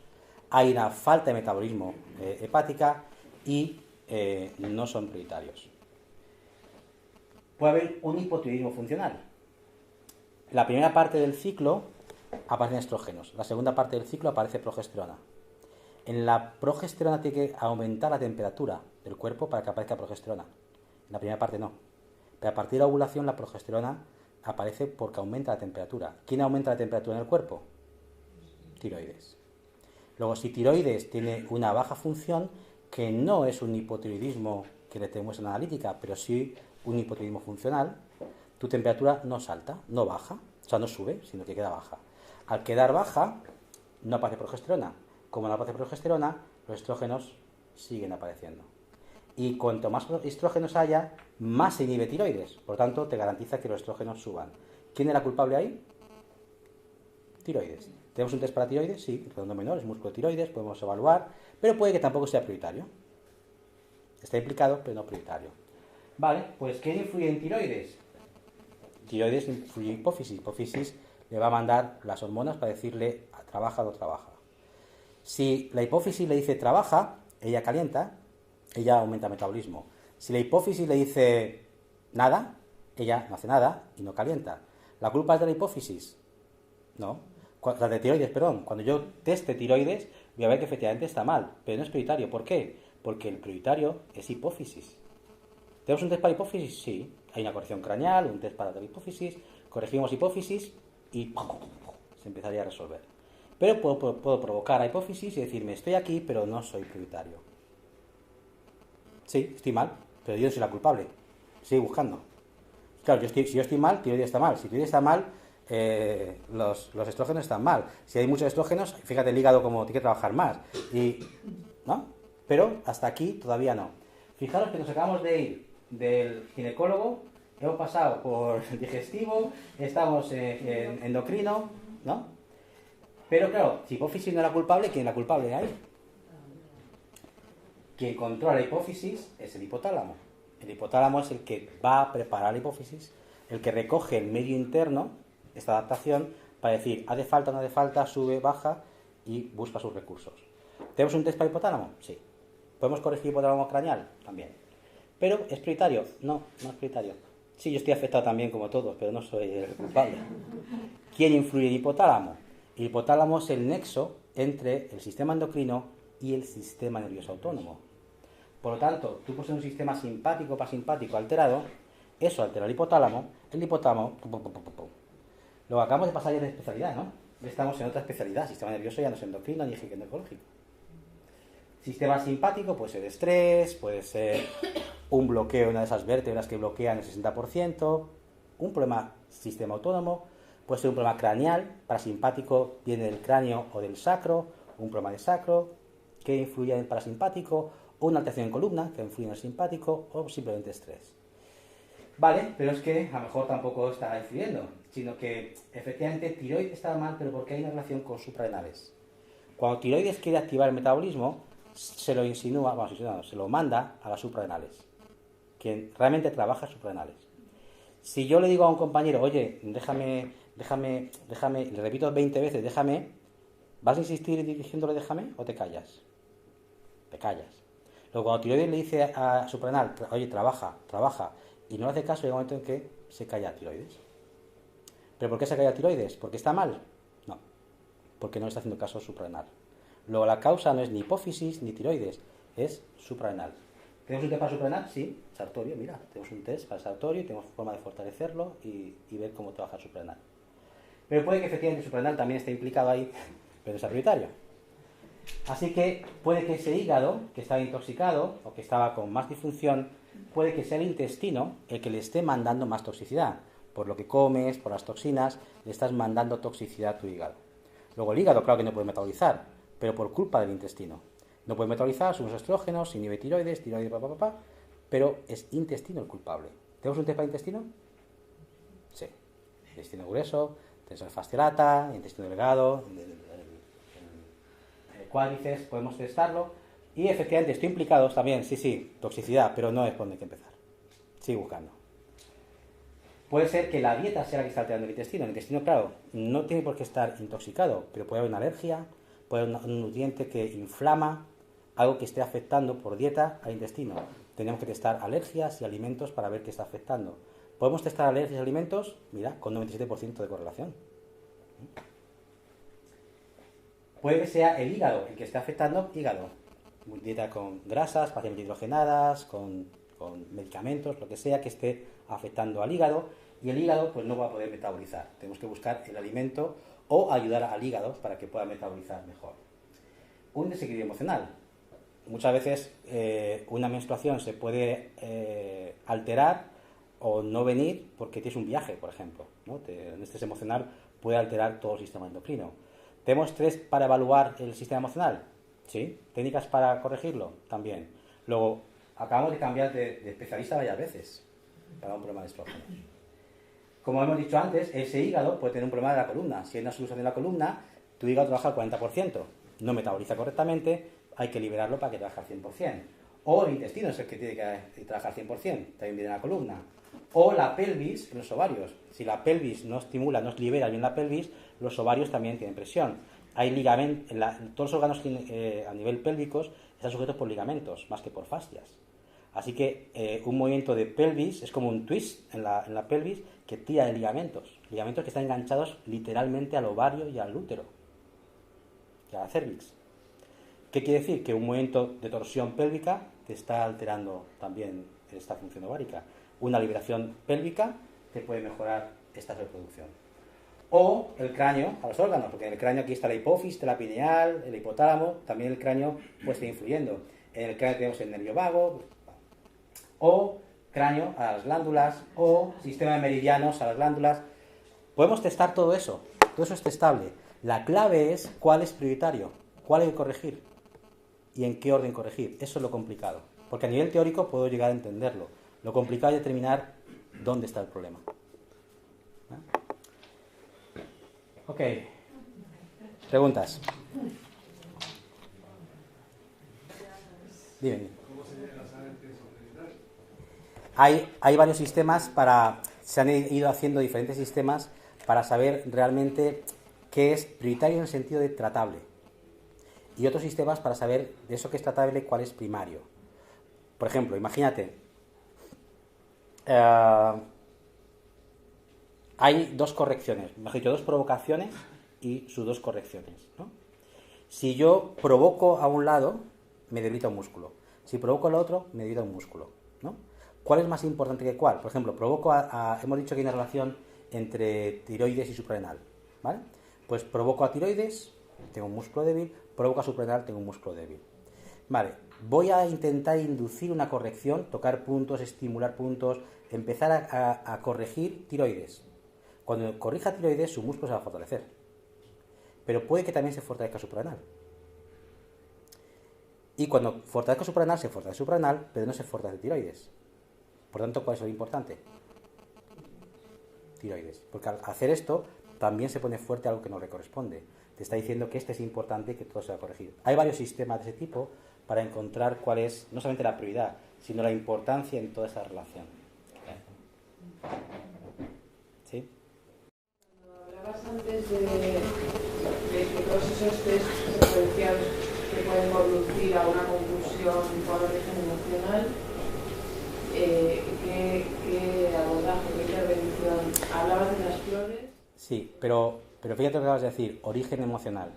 hay una falta de metabolismo hepática y no son prioritarios. Puede haber un hipotiroidismo funcional. La primera parte del ciclo aparecen estrógenos, la segunda parte del ciclo aparece progesterona. En la progesterona tiene que aumentar la temperatura del cuerpo para que aparezca progesterona. En la primera parte no. Pero a partir de la ovulación la progesterona aparece porque aumenta la temperatura. ¿Quién aumenta la temperatura en el cuerpo? Tiroides. Luego, si tiroides tiene una baja función, que no es un hipotiroidismo que le tenemos en la analítica, pero sí un hipotiroidismo funcional, tu temperatura no salta, no baja, o sea, no sube, sino que queda baja. Al quedar baja, no aparece progesterona. Como no aparece progesterona, los estrógenos siguen apareciendo. Y cuanto más estrógenos haya, más se inhibe tiroides. Por tanto, te garantiza que los estrógenos suban. ¿Quién era culpable ahí? Tiroides. ¿Tenemos un test para tiroides? Sí, redondo menor, es músculo de tiroides, podemos evaluar, pero puede que tampoco sea prioritario. Está implicado, pero no prioritario. Vale, pues ¿quién influye en tiroides? Tiroides influye en hipófisis. Hipófisis le va a mandar las hormonas para decirle trabaja o no trabaja. Si la hipófisis le dice trabaja, ella calienta, ella aumenta el metabolismo. Si la hipófisis le dice nada, ella no hace nada y no calienta. ¿La culpa es de la hipófisis? No. La de tiroides, perdón. Cuando yo teste tiroides, voy a ver que efectivamente está mal, pero no es prioritario. ¿Por qué? Porque el prioritario es hipófisis. ¿Tenemos un test para hipófisis? Sí. Hay una corrección craneal, un test para la hipófisis, corregimos hipófisis y se empezaría a resolver. Pero puedo provocar a hipófisis y decirme, estoy aquí, pero no soy prioritario. Sí, estoy mal, pero yo no soy la culpable. Sigo buscando. Claro, si yo estoy mal, tiroides está mal. Si tiroides está mal, los estrógenos están mal. Si hay muchos estrógenos, fíjate el hígado como tiene que trabajar más. ¿No? Pero hasta aquí todavía no. Fijaros que nos acabamos de ir del ginecólogo, hemos pasado por el digestivo, estamos en endocrino, ¿no? Pero claro, si hipófisis no era culpable, ¿quién es la culpable ahí? Quien controla la hipófisis es el hipotálamo. El hipotálamo es el que va a preparar la hipófisis, el que recoge el medio interno, esta adaptación, para decir, hace falta, no hace falta, sube, baja y busca sus recursos. ¿Tenemos un test para hipotálamo? Sí. ¿Podemos corregir hipotálamo craneal? También. ¿Pero es prioritario? No, no es prioritario. Sí, yo estoy afectado también como todos, pero no soy el culpable. ¿Quién influye en el hipotálamo? El hipotálamo es el nexo entre el sistema endocrino y el sistema nervioso autónomo. Por lo tanto, tú posees un sistema simpático o parasimpático alterado, eso altera el hipotálamo, Luego acabamos de pasar ya de especialidad, ¿no? Estamos en otra especialidad, sistema nervioso ya no es endocrino ni ginecológico. Sistema simpático puede ser estrés, puede ser un bloqueo de una de esas vértebras que bloquean el 60%, un problema sistema autónomo, puede ser un problema craneal, parasimpático viene del cráneo o del sacro, un problema de sacro que influye en el parasimpático, o una alteración en columna que influye en el simpático, o simplemente estrés. Vale, pero es que a lo mejor tampoco está influyendo, sino que efectivamente tiroides está mal, pero porque hay una relación con suprarrenales. Cuando tiroides quiere activar el metabolismo, se lo insinúa, se lo manda a las suprarrenales, quien realmente trabaja suprarrenales. Si yo le digo a un compañero, oye, déjame, le repito 20 veces, déjame, ¿vas a insistir diciéndole déjame o te callas? Te callas. Luego cuando tiroides le dice a suprarrenal, oye, trabaja, y no le hace caso, llega un momento en que se calla tiroides. ¿Pero por qué se calla tiroides? ¿Porque está mal? No, porque no le está haciendo caso suprarrenal. Luego la causa no es ni hipófisis ni tiroides, es suprarrenal. ¿Tenemos un test para suprarrenal? Sí, sartorio, mira, tenemos un test para sartorio y tenemos forma de fortalecerlo y ver cómo trabaja el suprarrenal. Pero puede que efectivamente el suprarrenal también esté implicado ahí, pero no es prioritario. Así que puede que ese hígado, que estaba intoxicado o que estaba con más disfunción, puede que sea el intestino el que le esté mandando más toxicidad. Por lo que comes, por las toxinas, le estás mandando toxicidad a tu hígado. Luego el hígado, claro que no puede metabolizar, pero por culpa del intestino. No puede metabolizar, son los estrógenos, inhibe tiroides, pero es intestino el culpable. ¿Tenemos un test para intestino? Sí. Intestino grueso, tensor fasciolata, intestino delgado, cuádriceps, podemos testarlo. Y efectivamente, estoy implicado también, sí, toxicidad, pero no es por donde hay que empezar. Sigue buscando. Puede ser que la dieta sea la que está alterando el intestino. El intestino, claro, no tiene por qué estar intoxicado, pero puede haber una alergia, puede haber un nutriente que inflama, algo que esté afectando por dieta al intestino. Tenemos que testar alergias y alimentos para ver qué está afectando. ¿Podemos testar alergias y alimentos? Mira, con 97% de correlación. Puede que sea el hígado el que esté afectando hígado. Dieta con grasas, parcialmente hidrogenadas, con medicamentos, lo que sea que esté afectando al hígado, y el hígado pues no va a poder metabolizar. Tenemos que buscar el alimento o ayudar al hígado para que pueda metabolizar mejor. Un desequilibrio emocional. Muchas veces una menstruación se puede alterar o no venir porque tienes un viaje, por ejemplo, ¿no? El estrés emocional puede alterar todo el sistema endocrino. ¿Tenemos estrés para evaluar el sistema emocional? Sí. ¿Técnicas para corregirlo? También. Luego, acabamos de cambiar de especialista varias veces para un problema de estrógenos. Como hemos dicho antes, ese hígado puede tener un problema de la columna. Si hay una solución de la columna, tu hígado trabaja al 40%. No metaboliza correctamente, hay que liberarlo para que trabaje al 100%. O el intestino es el que tiene que trabajar al 100%, también viene en la columna. O la pelvis en los ovarios. Si la pelvis no estimula, no libera bien la pelvis, los ovarios también tienen presión. Hay ligamentos, todos los órganos a nivel pélvicos están sujetos por ligamentos, más que por fascias. Así que un movimiento de pelvis es como un twist en la pelvis que tira de ligamentos. ligamentos que están enganchados literalmente al ovario y al útero, y a la cervix. ¿Qué quiere decir? Que un movimiento de torsión pélvica te está alterando también esta función ovárica. Una liberación pélvica te puede mejorar esta reproducción. O el cráneo a los órganos, porque en el cráneo aquí está la hipófisis, la pineal, el hipotálamo, también el cráneo puede estar influyendo. En el cráneo tenemos el nervio vago, o cráneo a las glándulas, o sistema de meridianos a las glándulas. Podemos testar todo eso es testable. La clave es cuál es prioritario, cuál hay que corregir y en qué orden corregir. Eso es lo complicado, porque a nivel teórico puedo llegar a entenderlo. Lo complicado es determinar dónde está el problema. Ok. Preguntas. Dime. ¿Cómo se llega a saber qué es prioritario? Hay varios sistemas se han ido haciendo diferentes sistemas para saber realmente qué es prioritario en el sentido de tratable. Y otros sistemas para saber de eso que es tratable cuál es primario. Por ejemplo, imagínate, hay dos correcciones, mejor dicho, dos provocaciones y sus dos correcciones, ¿no? Si yo provoco a un lado, me debilita un músculo. Si provoco al otro, me debilita un músculo, ¿no? ¿Cuál es más importante que cuál? Por ejemplo, hemos dicho que hay una relación entre tiroides y suprarrenal, ¿vale? Pues provoco a tiroides, tengo un músculo débil, provoco a suprarrenal, tengo un músculo débil. Vale, voy a intentar inducir una corrección, tocar puntos, estimular puntos, empezar a corregir tiroides. Cuando corrija tiroides, su músculo se va a fortalecer. Pero puede que también se fortalezca suprarrenal. Y cuando fortalezca suprarrenal, se fortalece suprarrenal, pero no se fortalece tiroides. Por tanto, ¿cuál es lo importante? Tiroides. Porque al hacer esto, también se pone fuerte algo que no le corresponde. Te está diciendo que este es importante y que todo se va a corregir. Hay varios sistemas de ese tipo para encontrar cuál es, no solamente la prioridad, sino la importancia en toda esa relación. ¿Sí? Hablabas antes de que todos esos test secuenciales que pueden conducir a una conclusión por origen emocional, ¿qué abordaje, qué intervención? Hablabas de las flores. Sí, pero fíjate lo que acabas de decir, origen emocional.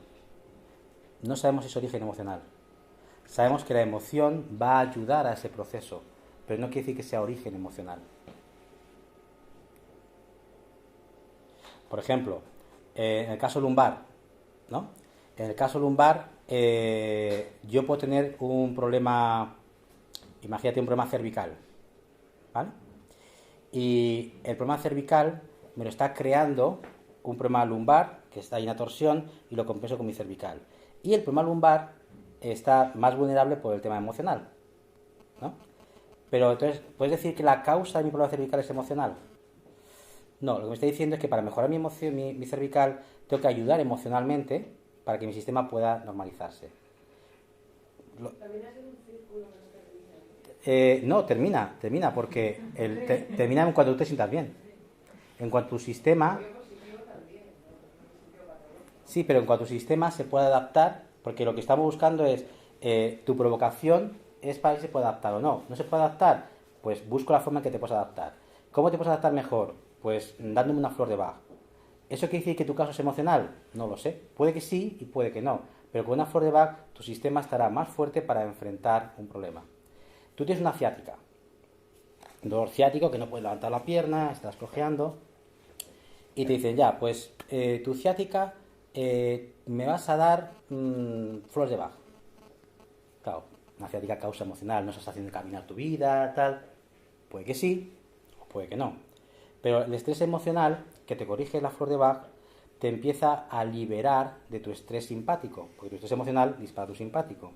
No sabemos si es origen emocional. Sabemos que la emoción va a ayudar a ese proceso, pero no quiere decir que sea origen emocional. Por ejemplo, en el caso lumbar, ¿no? En el caso lumbar, yo puedo tener un problema, imagínate un problema cervical, ¿vale? Y el problema cervical me lo está creando un problema lumbar, que está ahí en la torsión, y lo compenso con mi cervical. Y el problema lumbar está más vulnerable por el tema emocional, ¿no? Pero entonces, ¿puedes decir que la causa de mi problema cervical es emocional? No, lo que me está diciendo es que para mejorar mi cervical tengo que ayudar emocionalmente para que mi sistema pueda normalizarse. También ha sido un círculo que no termina. No, termina porque termina en cuanto tú te sientas bien. En cuanto tu sistema... Sí, pero en cuanto tu sistema se pueda adaptar, porque lo que estamos buscando es tu provocación es para que se pueda adaptar o no. ¿No se puede adaptar? Pues busco la forma en que te puedas adaptar. ¿Cómo te puedes adaptar mejor? Pues dándome una flor de Bach. ¿Eso quiere decir que tu caso es emocional? No lo sé. Puede que sí y puede que no. Pero con una flor de Bach tu sistema estará más fuerte para enfrentar un problema. Tú tienes una ciática. Un dolor ciático que no puedes levantar la pierna, estás cojeando. Y te dicen, ya, pues tu ciática me vas a dar flores de Bach. Claro, una ciática causa emocional, no estás haciendo caminar tu vida, tal. Puede que sí o puede que no. Pero el estrés emocional, que te corrige la flor de Bach, te empieza a liberar de tu estrés simpático, porque tu estrés emocional dispara tu simpático.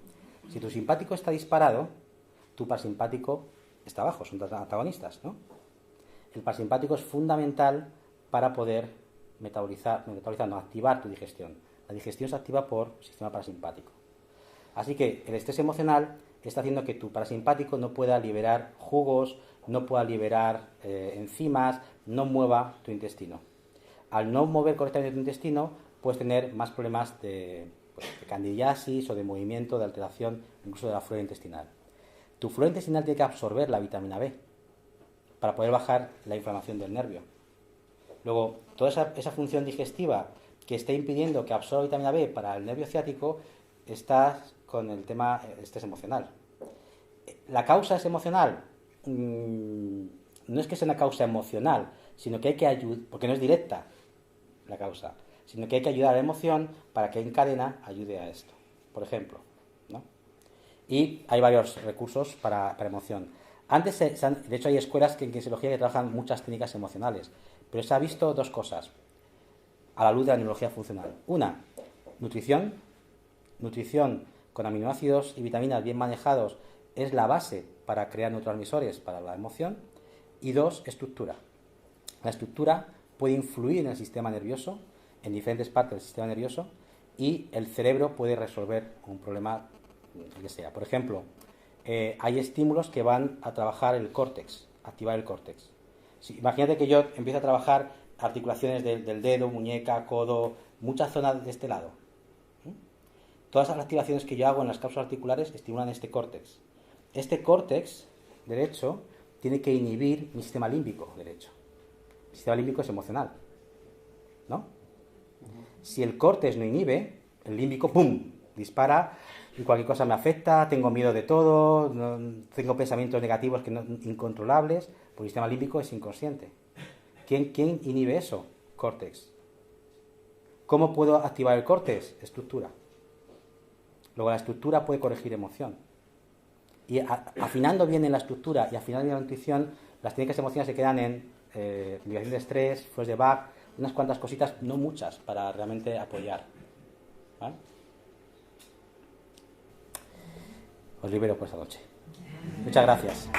Si tu simpático está disparado, tu parasimpático está bajo, son antagonistas, ¿no? El parasimpático es fundamental para poder activar tu digestión. La digestión se activa por sistema parasimpático. Así que el estrés emocional está haciendo que tu parasimpático no pueda liberar jugos, no pueda liberar enzimas, no mueva tu intestino. Al no mover correctamente tu intestino, puedes tener más problemas de candidiasis o de movimiento, de alteración, incluso de la flora intestinal. Tu flora intestinal tiene que absorber la vitamina B para poder bajar la inflamación del nervio. Luego, toda esa función digestiva que está impidiendo que absorba vitamina B para el nervio ciático está con el tema estrés emocional. La causa es emocional. No es que sea una causa emocional, sino que hay que ayudar, porque no es directa la causa, sino que hay que ayudar a la emoción para que en cadena ayude a esto, por ejemplo, ¿no? Y hay varios recursos para emoción. Antes, de hecho, hay escuelas en kinesiología que trabajan muchas técnicas emocionales, pero se ha visto dos cosas a la luz de la neurología funcional. Una, nutrición con aminoácidos y vitaminas bien manejados es la base para crear neurotransmisores para la emoción. Y dos, estructura. La estructura puede influir en el sistema nervioso, en diferentes partes del sistema nervioso, y el cerebro puede resolver un problema que sea. Por ejemplo, hay estímulos que van a trabajar el córtex, activar el córtex. Imagínate que yo empiezo a trabajar articulaciones del dedo, muñeca, codo, muchas zonas de este lado. Todas las activaciones que yo hago en las cápsulas articulares estimulan este córtex. Este córtex derecho tiene que inhibir mi sistema límbico derecho. El sistema límbico es emocional, ¿no? Si el córtex no inhibe, el límbico, ¡pum!, dispara y cualquier cosa me afecta, tengo miedo de todo, tengo pensamientos negativos incontrolables, porque el sistema límbico es inconsciente. ¿Quién inhibe eso? Córtex. ¿Cómo puedo activar el córtex? Estructura. Luego la estructura puede corregir emoción. Y afinando bien en la estructura y afinando bien en la intuición, las técnicas emocionales se quedan en liberación de estrés, flows de Bach, unas cuantas cositas, no muchas, para realmente apoyar. ¿Vale? Os libero por esta noche. Muchas gracias.